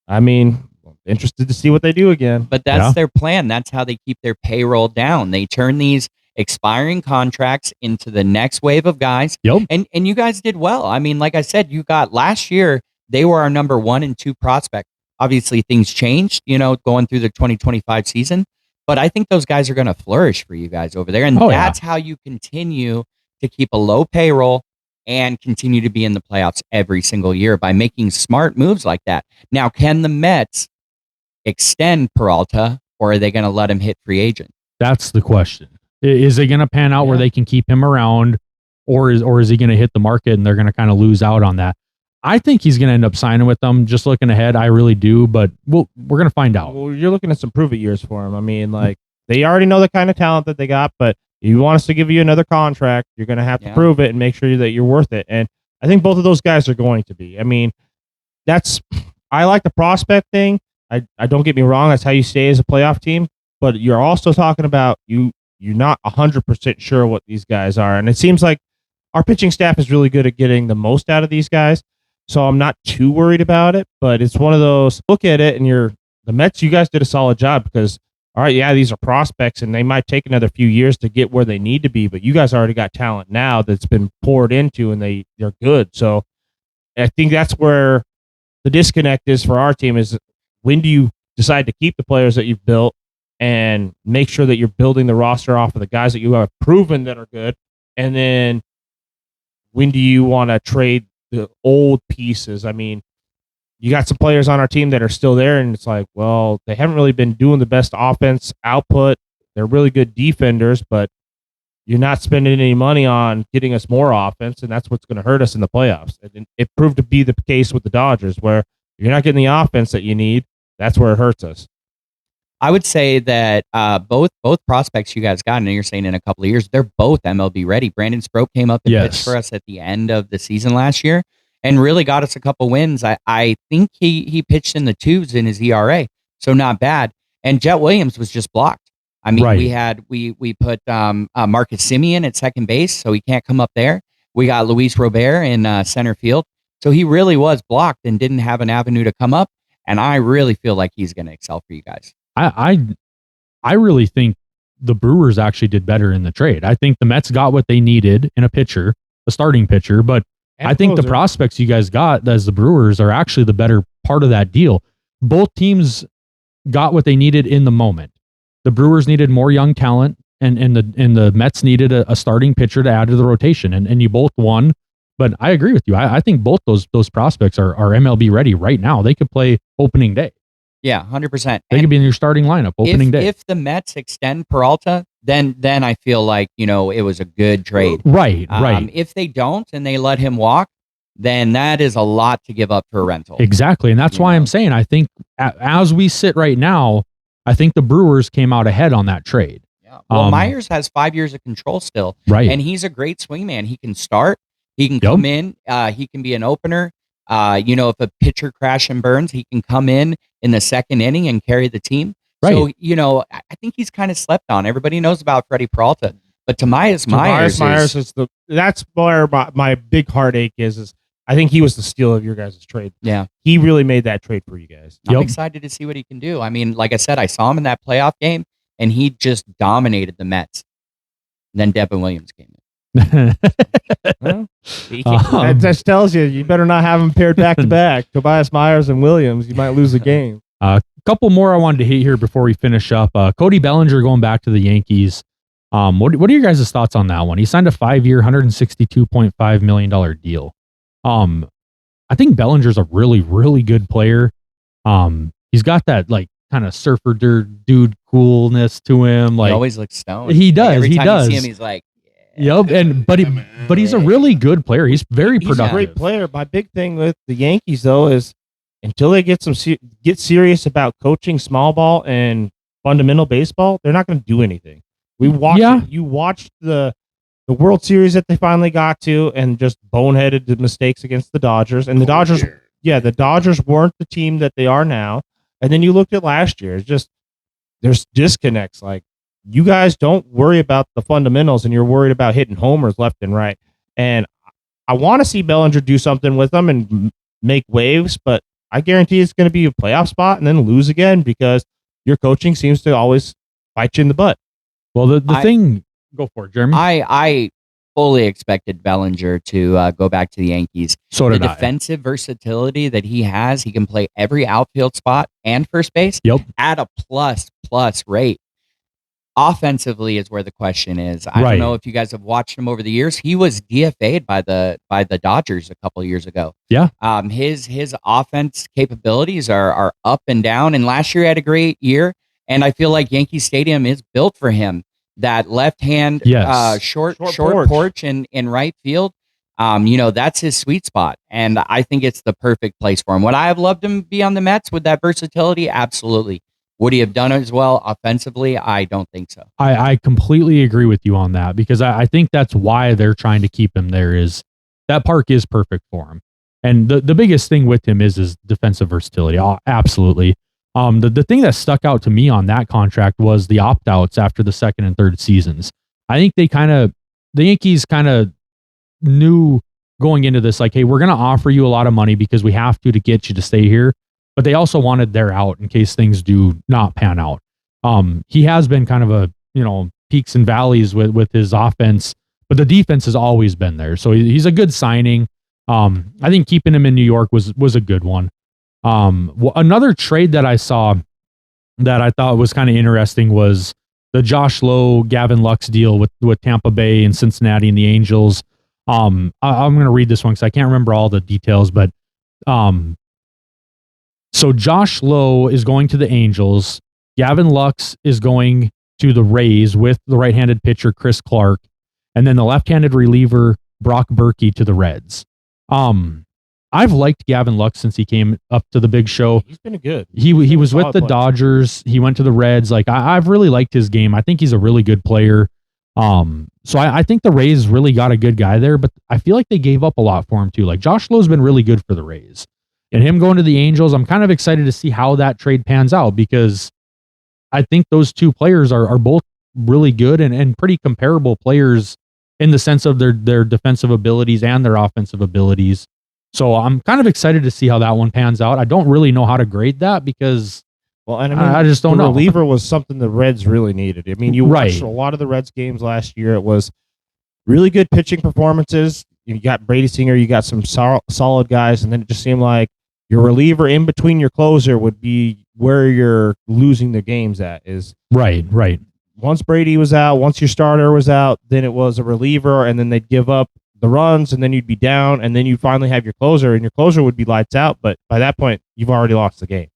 Speaker 3: I mean, interested to see what they do again.
Speaker 2: But that's their plan. That's how they keep their payroll down. They turn these expiring contracts into the next wave of guys.
Speaker 1: Yep.
Speaker 2: And you guys did well. I mean, like I said, you got last year, they were our number 1 and 2 prospect. Obviously, things changed, going through the 2025 season. But I think those guys are going to flourish for you guys over there. And that's how you continue to keep a low payroll and continue to be in the playoffs every single year by making smart moves like that. Now, can the Mets extend Peralta, or are they going to let him hit free agent?
Speaker 1: That's the question. Is it going to pan out where they can keep him around, or is he going to hit the market and they're going to kind of lose out on that? I think he's going to end up signing with them. Just looking ahead, I really do. But we're going to find out.
Speaker 3: Well, you're looking at some prove it years for him. I mean, like they already know the kind of talent that they got, but if you want us to give you another contract, you're going to have to prove it and make sure that you're worth it. And I think both of those guys are going to be. I mean, I like the prospect thing. I don't get me wrong. That's how you stay as a playoff team. But you're also talking about you're not 100% sure what these guys are. And it seems like our pitching staff is really good at getting the most out of these guys. So I'm not too worried about it. But it's one of those, look at it, and the Mets, you guys did a solid job because, all right, yeah, these are prospects, and they might take another few years to get where they need to be. But you guys already got talent now that's been poured into, and they're good. So I think that's where the disconnect is for our team is when do you decide to keep the players that you've built and make sure that you're building the roster off of the guys that you have proven that are good, and then when do you want to trade the old pieces? I mean, you got some players on our team that are still there, and it's like, well, they haven't really been doing the best offense output. They're really good defenders, but you're not spending any money on getting us more offense, and that's what's going to hurt us in the playoffs. And it proved to be the case with the Dodgers, where you're not getting the offense that you need. That's where it hurts us.
Speaker 2: I would say that both prospects you guys got, and you're saying in a couple of years, they're both MLB ready. Brandon Stroke came up and pitched for us at the end of the season last year and really got us a couple wins. I think he pitched in the twos in his ERA, so not bad. And Jet Williams was just blocked. I mean, we put Marcus Semien at second base, so he can't come up there. We got Luis Robert in center field, so he really was blocked and didn't have an avenue to come up. And I really feel like he's going to excel for you guys.
Speaker 1: I really think the Brewers actually did better in the trade. I think the Mets got what they needed in a pitcher, a starting pitcher, but I think the prospects you guys got as the Brewers are actually the better part of that deal. Both teams got what they needed in the moment. The Brewers needed more young talent, and the Mets needed a starting pitcher to add to the rotation, and you both won. But I agree with you. I think both those prospects are MLB ready right now. They could play opening day.
Speaker 2: Yeah, 100%.
Speaker 1: They could be in your starting lineup opening day.
Speaker 2: If the Mets extend Peralta, then I feel like, it was a good trade.
Speaker 1: Right.
Speaker 2: If they don't and they let him walk, then that is a lot to give up for a rental.
Speaker 1: Exactly. And that's why I'm saying I think as we sit right now, I think the Brewers came out ahead on that trade.
Speaker 2: Yeah. Well, Myers has 5 years of control still.
Speaker 1: Right.
Speaker 2: And he's a great swingman. He can start. He can come in. He can be an opener. If a pitcher crash and burns, he can come in the second inning and carry the team.
Speaker 1: Right.
Speaker 2: So, I think he's kind of slept on. Everybody knows about Freddy Peralta, but Myers
Speaker 3: is that's where my big heartache is I think he was the steal of your guys' trade.
Speaker 2: Yeah.
Speaker 3: He really made that trade for you guys.
Speaker 2: I'm excited to see what he can do. I mean, like I said, I saw him in that playoff game and he just dominated the Mets. And then Devin Williams came in.
Speaker 3: Well, that just tells you better not have them paired back to back. Tobias Myers and Williams, you might lose the game.
Speaker 1: A couple more I wanted to hit here before we finish up. Cody Bellinger going back to the Yankees. What are your guys' thoughts on that one? He signed a 5-year, $162.5 million deal. I think Bellinger's a really, really good player. He's got that kind of surfer dude coolness to him.
Speaker 2: He always looks stoned.
Speaker 1: He does.
Speaker 2: Every time
Speaker 1: does.
Speaker 2: you see him, he's like,
Speaker 1: yep, but he's a really good player. He's very productive.
Speaker 3: He's a great player. My big thing with the Yankees though is until they get serious about coaching small ball and fundamental baseball, they're not going to do anything. You watched the World Series that they finally got to and just boneheaded the mistakes against the Dodgers. And the Dodgers weren't the team that they are now. And then you looked at last year. It's just there's disconnects. Like, you guys don't worry about the fundamentals and you're worried about hitting homers left and right. And I want to see Bellinger do something with them and make waves, but I guarantee it's going to be a playoff spot and then lose again because your coaching seems to always bite you in the butt.
Speaker 1: Well, the thing, go for it, Jeremy.
Speaker 2: I fully expected Bellinger to go back to the Yankees.
Speaker 1: So did
Speaker 2: the defensive versatility that he has, he can play every outfield spot and first base at a plus rate. Offensively is where the question is. I don't know if you guys have watched him over the years. He was DFA'd by the Dodgers a couple of years ago.
Speaker 1: Yeah.
Speaker 2: His offense capabilities are up and down. And last year he had a great year. And I feel like Yankee Stadium is built for him. That left hand short porch in right field. That's his sweet spot. And I think it's the perfect place for him. Would I have loved him to be on the Mets with that versatility? Absolutely. Would he have done it as well offensively? I don't think so.
Speaker 1: I completely agree with you on that, because I think that's why they're trying to keep him there. Is that park is perfect for him. And the biggest thing with him is his defensive versatility. Oh, absolutely. The thing that stuck out to me on that contract was the opt-outs after the second and third seasons. I think the Yankees kind of knew going into this, like, hey, we're going to offer you a lot of money because we have to get you to stay here. But they also wanted their out in case things do not pan out. He has been kind of a, peaks and valleys with his offense, but the defense has always been there. So he's a good signing. I think keeping him in New York was a good one. Another trade that I saw that I thought was kind of interesting was the Josh Lowe, Gavin Lux deal with Tampa Bay and Cincinnati and the Angels. I'm going to read this one because I can't remember all the details, but so Josh Lowe is going to the Angels. Gavin Lux is going to the Rays with the right-handed pitcher Chris Clark, and then the left-handed reliever Brock Berkey to the Reds. I've liked Gavin Lux since he came up to the big show.
Speaker 3: He's been good.
Speaker 1: He was with the Dodgers. He went to the Reds. Like I've really liked his game. I think he's a really good player. So I think the Rays really got a good guy there, but I feel like they gave up a lot for him too. Like Josh Lowe's been really good for the Rays. And him going to the Angels, I'm kind of excited to see how that trade pans out, because I think those two players are both really good and pretty comparable players in the sense of their defensive abilities and their offensive abilities. So I'm kind of excited to see how that one pans out. I don't really know how to grade that because I just don't know.
Speaker 3: The reliever was something the Reds really needed. I mean, you watched a lot of the Reds games last year. It was really good pitching performances. You got Brady Singer, you got some solid guys, and then it just seemed like your reliever in between your closer would be where you're losing the games at. Is
Speaker 1: right.
Speaker 3: Once Brady was out, once your starter was out, then it was a reliever, and then they'd give up the runs, and then you'd be down, and then you'd finally have your closer, and your closer would be lights out, but by that point, you've already lost the game.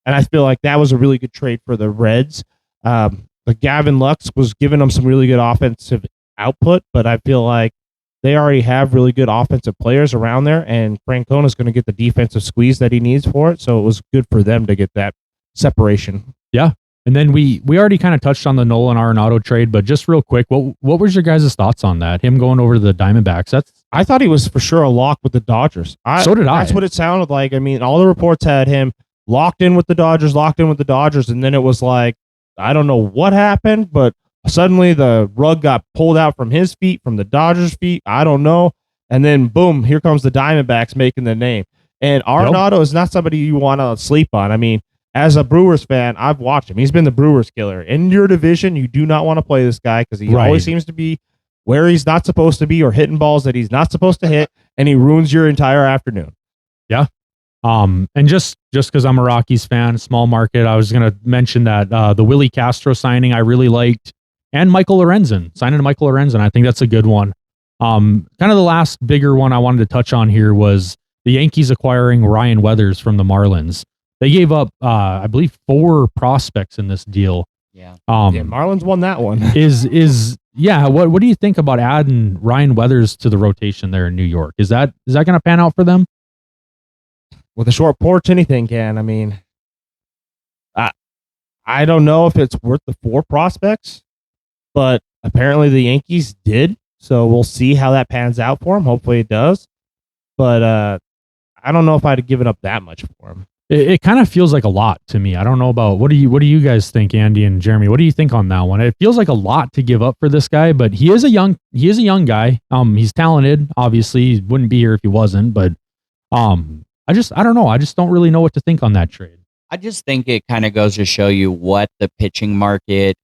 Speaker 3: And I feel like that was a really good trade for the Reds. But Gavin Lux was giving them some really good offensive output, but I feel like they already have really good offensive players around there, and Francona's going to get the defensive squeeze that he needs for it, so it was good for them to get that separation.
Speaker 1: Yeah. And then we already kind of touched on the Nolan Arenado trade, but just real quick, what was your guys' thoughts on that? Him going over to the Diamondbacks?
Speaker 3: I thought he was for sure a lock with the Dodgers.
Speaker 1: So did I.
Speaker 3: That's what it sounded like. I mean, all the reports had him locked in with the Dodgers, and then it was like, I don't know what happened, but suddenly the rug got pulled out from his feet, from the Dodgers' feet. I don't know. And then, boom, here comes the Diamondbacks making the name. And Arenado is not somebody you want to sleep on. I mean, as a Brewers fan, I've watched him. He's been the Brewers killer. In your division, you do not want to play this guy because he always seems to be where he's not supposed to be or hitting balls that he's not supposed to hit, and he ruins your entire afternoon.
Speaker 1: Yeah. And just because I'm a Rockies fan, small market, I was going to mention that the Willie Castro signing I really liked, and Michael Lorenzen, signing to Michael Lorenzen. I think that's a good one. Kind of the last bigger one I wanted to touch on here was the Yankees acquiring Ryan Weathers from the Marlins. They gave up, I believe, 4 prospects in this deal.
Speaker 2: Yeah.
Speaker 3: Marlins won that one.
Speaker 1: What do you think about adding Ryan Weathers to the rotation there in New York? Is that going to pan out for them?
Speaker 3: With a short porch, anything can. I mean, I don't know if it's worth the 4 prospects, but apparently the Yankees did. So we'll see how that pans out for him. Hopefully it does. But I don't know if I'd have given up that much for him.
Speaker 1: It kind of feels like a lot to me. I don't know about what do you guys think, Andy and Jeremy? What do you think on that one? It feels like a lot to give up for this guy, but he is a young guy. He's talented. Obviously, he wouldn't be here if he wasn't. But I don't know. I just don't really know what to think on that trade.
Speaker 2: I just think it kind of goes to show you what the pitching market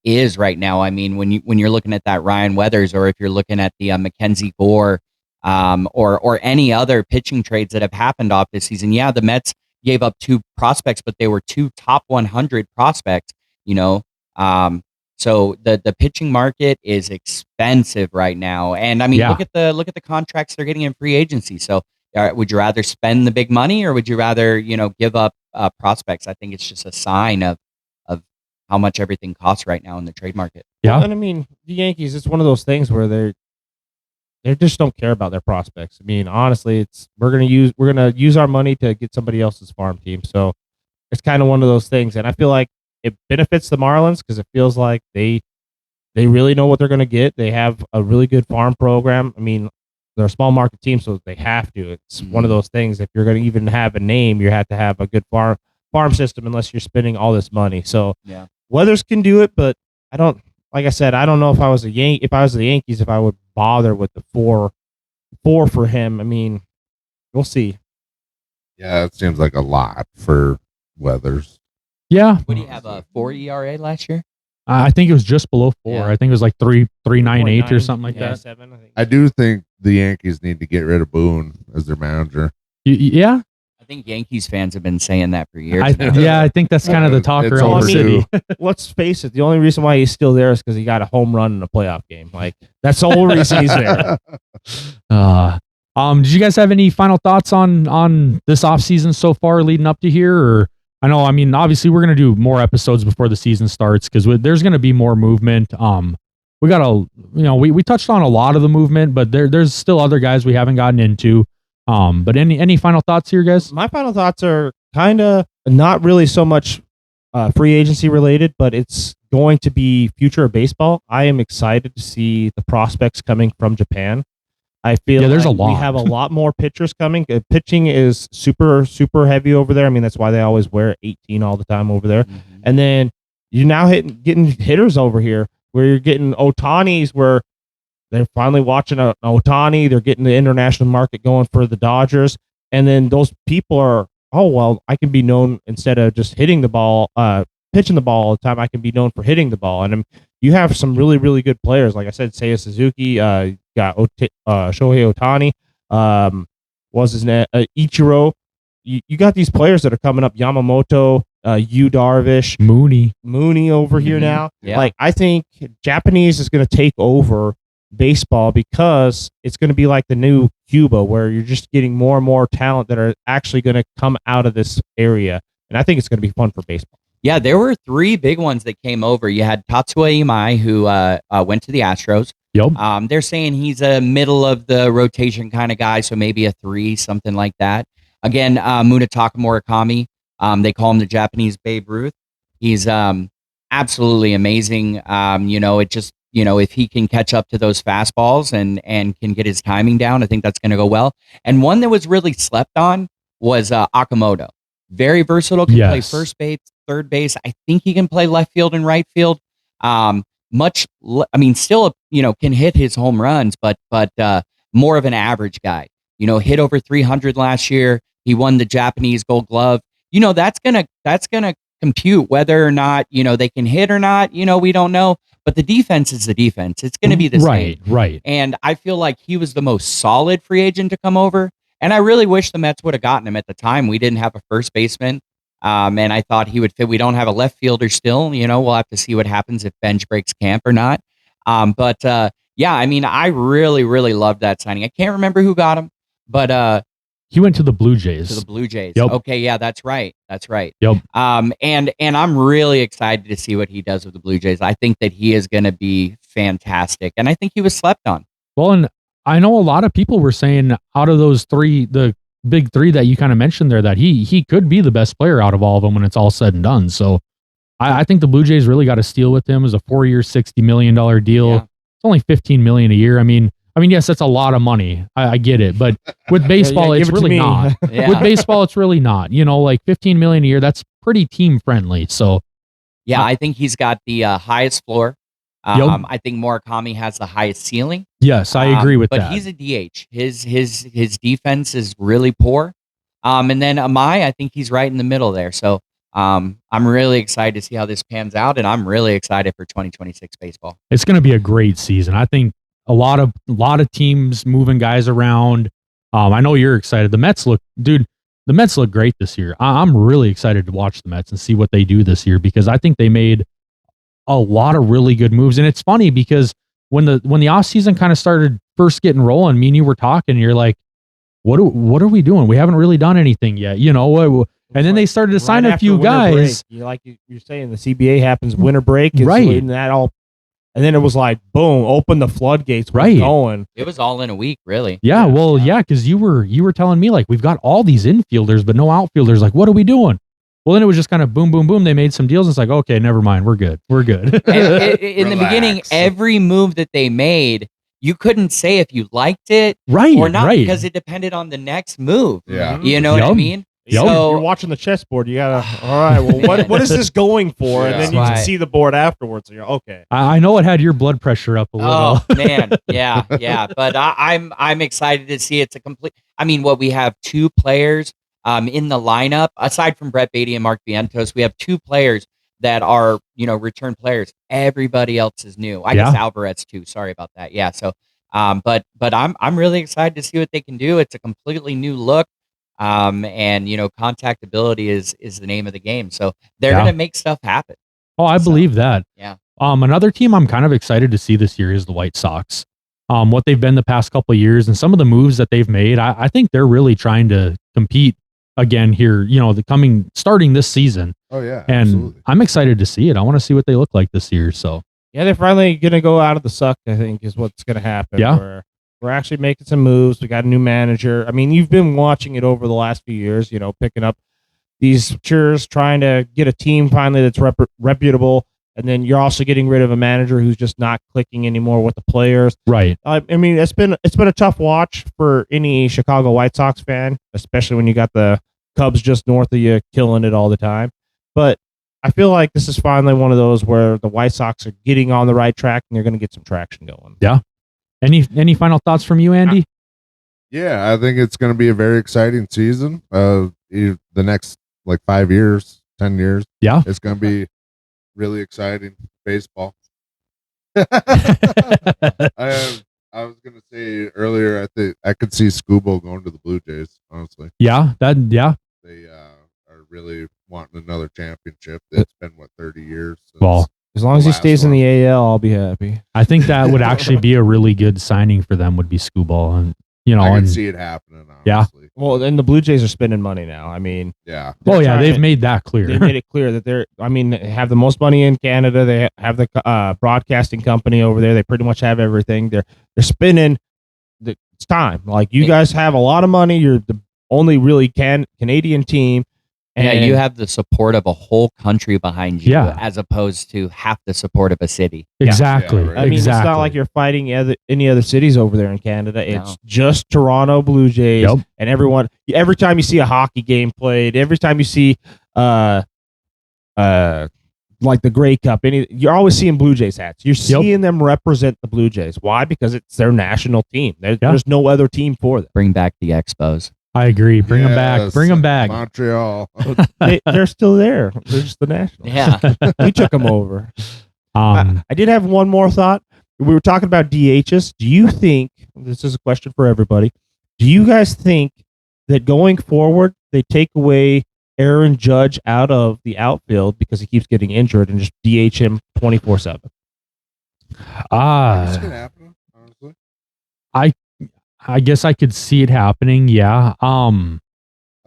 Speaker 2: is right now. I mean, when you're looking at that Ryan Weathers, or if you're looking at the Mackenzie Gore, or any other pitching trades that have happened off this season. Yeah, the Mets gave up 2 prospects, but they were 2 top 100 prospects, so the pitching market is expensive right now. And I mean, look at the contracts they're getting in free agency. So would you rather spend the big money, or would you rather, give up prospects? I think it's just a sign of how much everything costs right now in the trade market.
Speaker 1: Yeah.
Speaker 3: Well, and I mean, the Yankees, it's one of those things where they're they just don't care about their prospects. I mean, honestly, we're gonna use our money to get somebody else's farm team. So it's kind of one of those things, and I feel like it benefits the Marlins because it feels like they really know what they're gonna get. They have a really good farm program. I mean, they're a small market team, so they have to. It's one of those things. If you're gonna even have a name, you have to have a good farm system, unless you're spending all this money. So Weathers can do it, but I don't. Like I said, I don't know if I was the Yankees, if I would bother with the four for him. I mean, we'll see.
Speaker 4: Yeah, it seems like a lot for Weathers.
Speaker 1: Yeah.
Speaker 2: What do you have, a 4 ERA last year?
Speaker 1: I think it was just below 4.
Speaker 2: Yeah.
Speaker 1: I think it was like 3.98 or something like that.
Speaker 3: 7, I think.
Speaker 4: I do think the Yankees need to get rid of Boone as their manager.
Speaker 1: Yeah.
Speaker 2: I think Yankees fans have been saying that for years.
Speaker 1: I think that's kind of the talk
Speaker 4: It's
Speaker 1: around the city.
Speaker 3: Let's face it, the only reason why he's still there is because he got a home run in a playoff game. Like, that's the whole reason he's there.
Speaker 1: Did you guys have any final thoughts on this offseason so far leading up to here? Or I mean, obviously we're going to do more episodes before the season starts because there's going to be more movement. We got we touched on a lot of the movement, but there's still other guys we haven't gotten into. But any final thoughts here, guys?
Speaker 3: My final thoughts are kind of not really so much free agency related, but it's going to be future of baseball. I am excited to see the prospects coming from Japan. I feel
Speaker 1: there's
Speaker 3: like
Speaker 1: a lot.
Speaker 3: We have a lot more pitchers coming. Pitching is super, super heavy over there. I mean, that's why they always wear 18 all the time over there. Mm-hmm. And then you're now getting hitters over here where you're getting Ohtanis, where they're finally watching an Ohtani. They're getting the international market going for the Dodgers. And then those people are, I can be known instead of just hitting the ball, pitching the ball all the time. I can be known for hitting the ball. And you have some really, really good players. Like I said, Seiya Suzuki, got Shohei Ohtani, was his name, Ichiro. You got these players that are coming up, Yamamoto, Yu Darvish, Mooney over here now.
Speaker 2: Yeah.
Speaker 3: Like, I think Japanese is going to take over baseball because it's going to be like the new Cuba, where you're just getting more and more talent that are actually going to come out of this area. And I think it's going to be fun for baseball.
Speaker 2: Yeah, there were 3 big ones that came over. You had Tatsuya Imai, who went to the Astros.
Speaker 1: Yep.
Speaker 2: They're saying he's a middle of the rotation kind of guy, so maybe a 3, something like that. Again, Munitaka Murakami, they call him the Japanese Babe Ruth. He's absolutely amazing. It just, if he can catch up to those fastballs and can get his timing down, I think that's going to go well. And one that was really slept on was Okamoto. Very versatile, can play first base, third base. I think he can play left field and right field. Still, can hit his home runs, but more of an average guy. Hit over 300 last year. He won the Japanese Gold Glove. That's gonna compute whether or not they can hit or not. We don't know. But the defense is the defense. It's going to be the same.
Speaker 1: Right.
Speaker 2: And I feel like he was the most solid free agent to come over. And I really wish the Mets would have gotten him at the time. We didn't have a first baseman. And I thought he would fit. We don't have a left fielder still. We'll have to see what happens if Benj breaks camp or not. I really, really loved that signing. I can't remember who got him, but
Speaker 1: he went to the Blue Jays.
Speaker 2: Yep. Okay, yeah, that's right.
Speaker 1: Yep.
Speaker 2: And I'm really excited to see what he does with the Blue Jays. I think that he is going to be fantastic, and I think he was slept on.
Speaker 1: Well, and I know a lot of people were saying out of those 3, the big 3 that you kind of mentioned there, that he could be the best player out of all of them when it's all said and done. So I think the Blue Jays really got a steal with him. It was a 4-year, $60 million deal. Yeah. It's only $15 million a year. I mean, yes, that's a lot of money. I get it, but with baseball, it's really not. With baseball, it's really not. Like $15 million a year, that's pretty team friendly. So,
Speaker 2: yeah, I think he's got the highest floor. I think Murakami has the highest ceiling.
Speaker 1: Yes, I agree with that.
Speaker 2: But he's a DH. His defense is really poor. And then Amai, I think he's right in the middle there. So I'm really excited to see how this pans out, and I'm really excited for 2026 baseball. It's
Speaker 1: going to be a great season. I think a lot of teams moving guys around. I know you're excited. The Mets look great this year. I'm really excited to watch the Mets and see what they do this year, because I think they made a lot of really good moves. And it's funny because when the offseason kind of started first getting rolling, me and you were talking, you're like, what are we doing? We haven't really done anything yet, And then they started to sign a few guys.
Speaker 3: You're saying the CBA happens winter break.
Speaker 1: Right.
Speaker 3: And that all And then it was like, boom, open the floodgates.
Speaker 1: Right.
Speaker 3: Going.
Speaker 2: It was all in a week, really.
Speaker 1: Yeah. Well, yeah, because you were telling me like we've got all these infielders, but no outfielders. Like, what are we doing? Well, then it was just kind of boom, boom, boom. They made some deals. It's like, okay, never mind. We're good. We're good.
Speaker 2: In the beginning, every move that they made, you couldn't say if you liked it or not because it depended on the next move.
Speaker 4: Yeah.
Speaker 2: You know what I mean?
Speaker 3: So you're watching the chessboard. You gotta, all right, well, what is this going for? And then you can see the board afterwards. And you're okay.
Speaker 1: I know it had your blood pressure up a little.
Speaker 2: Oh man, yeah. But I'm excited to see it's a complete. I mean, we have 2 players in the lineup aside from Brett Beatty and Mark Vientos. We have 2 players that are return players. Everybody else is new. I guess Alvarez too. Sorry about that. Yeah. So, but I'm really excited to see what they can do. It's a completely new look. And contactability is the name of the game. So they're going to make stuff happen.
Speaker 1: Oh, I believe that.
Speaker 2: Yeah.
Speaker 1: Another team I'm kind of excited to see this year is the White Sox. What they've been the past couple of years and some of the moves that they've made, I think they're really trying to compete again here, starting this season.
Speaker 4: Oh yeah.
Speaker 1: And
Speaker 4: absolutely.
Speaker 1: I'm excited to see it. I want to see what they look like this year. So
Speaker 3: yeah, they're finally going to go out of the suck, I think, is what's going to happen.
Speaker 1: Yeah.
Speaker 3: We're actually making some moves. We got a new manager. I mean, you've been watching it over the last few years, picking up these chores, trying to get a team finally that's reputable. And then you're also getting rid of a manager who's just not clicking anymore with the players.
Speaker 1: Right.
Speaker 3: I mean, it's been a tough watch for any Chicago White Sox fan, especially when you got the Cubs just north of you killing it all the time. But I feel like this is finally one of those where the White Sox are getting on the right track and they're going to get some traction going.
Speaker 1: Yeah. Any final thoughts from you, Andy?
Speaker 4: Yeah, I think it's going to be a very exciting season. The next 5 years, 10 years.
Speaker 1: Yeah.
Speaker 4: It's going to be really exciting baseball. I was going to say earlier, I think I could see Skubal going to the Blue Jays, honestly.
Speaker 1: Yeah,
Speaker 4: They are really wanting another championship. It's been 30 years.
Speaker 1: Well,
Speaker 3: as long as he stays in the AL, I'll be happy.
Speaker 1: I think that would actually be a really good signing for them. Would be Skubal, and
Speaker 4: I can see it happening. Honestly.
Speaker 1: Yeah.
Speaker 3: Well, and the Blue Jays are spending money now. I mean,
Speaker 4: yeah.
Speaker 1: Oh yeah, they've made that clear.
Speaker 3: They made it clear that they have the most money in Canada. They have the broadcasting company over there. They pretty much have everything. They're spending. It's time. Like you guys have a lot of money. You're the only really Canadian team.
Speaker 2: And you have the support of a whole country behind you,
Speaker 1: Yeah.
Speaker 2: as opposed to half the support of a city.
Speaker 1: Exactly.
Speaker 4: Yeah, right.
Speaker 3: I mean,
Speaker 1: exactly.
Speaker 3: it's not like you're fighting any other cities over there in Canada. It's just Toronto Blue Jays, and everyone. Every time you see a hockey game played, every time you see, like the Grey Cup, you're always seeing Blue Jays hats. You're seeing them represent the Blue Jays. Why? Because it's their national team. There's no other team for them.
Speaker 2: Bring back the Expos.
Speaker 1: I agree. Bring them back. Bring them back.
Speaker 4: Montreal.
Speaker 3: They're still there. They're just the Nationals.
Speaker 2: Yeah.
Speaker 3: We took them over. I did have one more thought. We were talking about DHs. Do you think, this is a question for everybody, do you guys think that going forward, they take away Aaron Judge out of the outfield because he keeps getting injured and just DH him 24/7?
Speaker 4: It's gonna happen, honestly.
Speaker 1: I guess I could see it happening. Yeah.
Speaker 4: I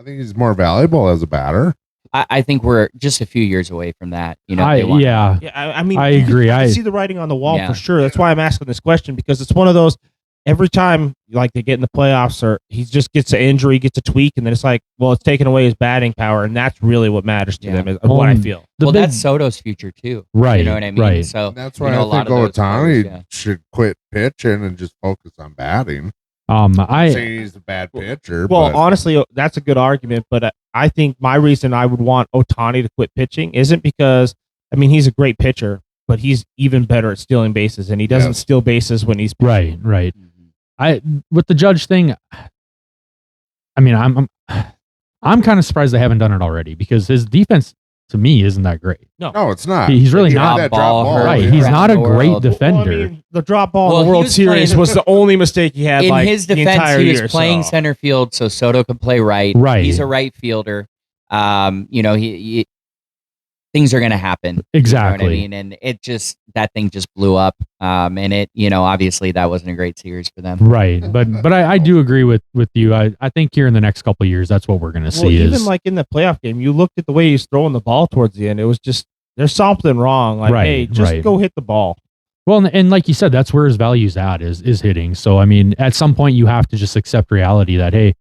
Speaker 4: think he's more valuable as a batter.
Speaker 2: I think we're just a few years away from that.
Speaker 1: I
Speaker 3: mean,
Speaker 1: I agree.
Speaker 3: I see the writing on the wall
Speaker 2: Yeah.
Speaker 3: for sure. That's why I'm asking this question, because it's one of those, every time like they get in the playoffs or he just gets an injury, gets a tweak, and then it's like, well, it's taking away his batting power, and that's really what matters to them, is what I feel.
Speaker 2: That's Soto's future too.
Speaker 1: Right.
Speaker 2: You know what I mean?
Speaker 1: Right.
Speaker 2: So
Speaker 4: And that's why I think Ohtani should quit pitching and just focus on batting.
Speaker 1: I
Speaker 4: saying he's a bad pitcher.
Speaker 3: Well, honestly, that's a good argument, but I think my reason I would want Ohtani to quit pitching isn't because, I mean, he's a great pitcher, but he's even better at stealing bases, and he doesn't steal bases when he's pitching.
Speaker 1: Right. With the Judge thing, I mean, I'm kind of surprised they haven't done it already, because his defense to me isn't that great.
Speaker 4: No, it's not.
Speaker 1: He's really
Speaker 4: He
Speaker 1: not
Speaker 4: had that drop ball.
Speaker 1: right.
Speaker 4: Yeah.
Speaker 1: He's not a great
Speaker 2: Well,
Speaker 1: defender.
Speaker 3: Well, I mean, the drop ball in
Speaker 2: Well,
Speaker 3: the
Speaker 2: he
Speaker 3: World
Speaker 2: was
Speaker 3: Series
Speaker 2: playing-
Speaker 3: was the only mistake he had.
Speaker 2: In
Speaker 3: like,
Speaker 2: his
Speaker 3: the
Speaker 2: defense,
Speaker 3: entire
Speaker 2: he was
Speaker 3: year,
Speaker 2: playing
Speaker 3: so.
Speaker 2: center field, so Soto could play right.
Speaker 1: Right.
Speaker 2: He's a right fielder. He things are going to happen.
Speaker 1: Exactly.
Speaker 2: You know what I mean? And that thing just blew up. And it, obviously that wasn't a great series for them.
Speaker 1: Right. But I do agree with you. I think here in the next couple of years, that's what we're going to see.
Speaker 3: Even like in the playoff game, you looked at the way he's throwing the ball towards the end. It was just, there's something wrong. Like, hey, just go hit the ball.
Speaker 1: Well, and like you said, that's where his value's at is hitting. So, I mean, at some point you have to just accept reality that, hey,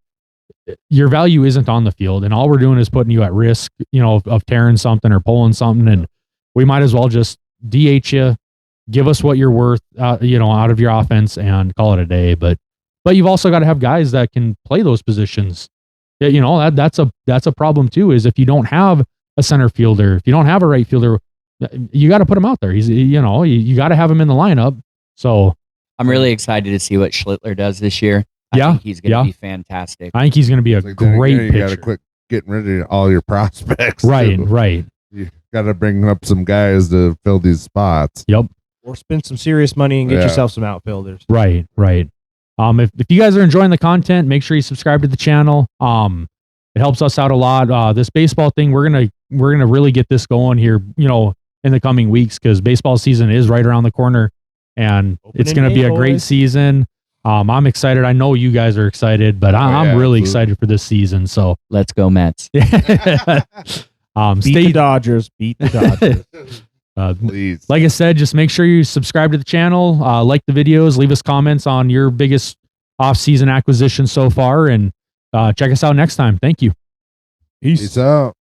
Speaker 1: your value isn't on the field and all we're doing is putting you at risk, of tearing something or pulling something. And we might as well just DH you, give us what you're worth, out of your offense and call it a day. But you've also got to have guys that can play those positions. Yeah, that's a problem too, is if you don't have a center fielder, if you don't have a right fielder, you got to put him out there. He's, you got to have him in the lineup. So
Speaker 2: I'm really excited to see what Schlittler does this year. I think he's going to be fantastic.
Speaker 1: I think he's going to be a great pitcher.
Speaker 4: You got to quit getting rid of all your prospects.
Speaker 1: Right, right.
Speaker 4: You got to bring up some guys to fill these spots.
Speaker 1: Yep.
Speaker 3: Or spend some serious money and get yourself some outfielders.
Speaker 1: Right, right. If you guys are enjoying the content, make sure you subscribe to the channel. It helps us out a lot. This baseball thing, we're gonna really get this going here, in the coming weeks, because baseball season is right around the corner, and it's gonna be a great season. I'm excited. I know you guys are excited, but I'm really excited for this season. So
Speaker 2: let's go Mets.
Speaker 3: Beat the Dodgers. Beat the Dodgers.
Speaker 4: Please.
Speaker 1: Like I said, just make sure you subscribe to the channel, like the videos, leave us comments on your biggest off-season acquisition so far, and check us out next time. Thank you.
Speaker 4: Peace out.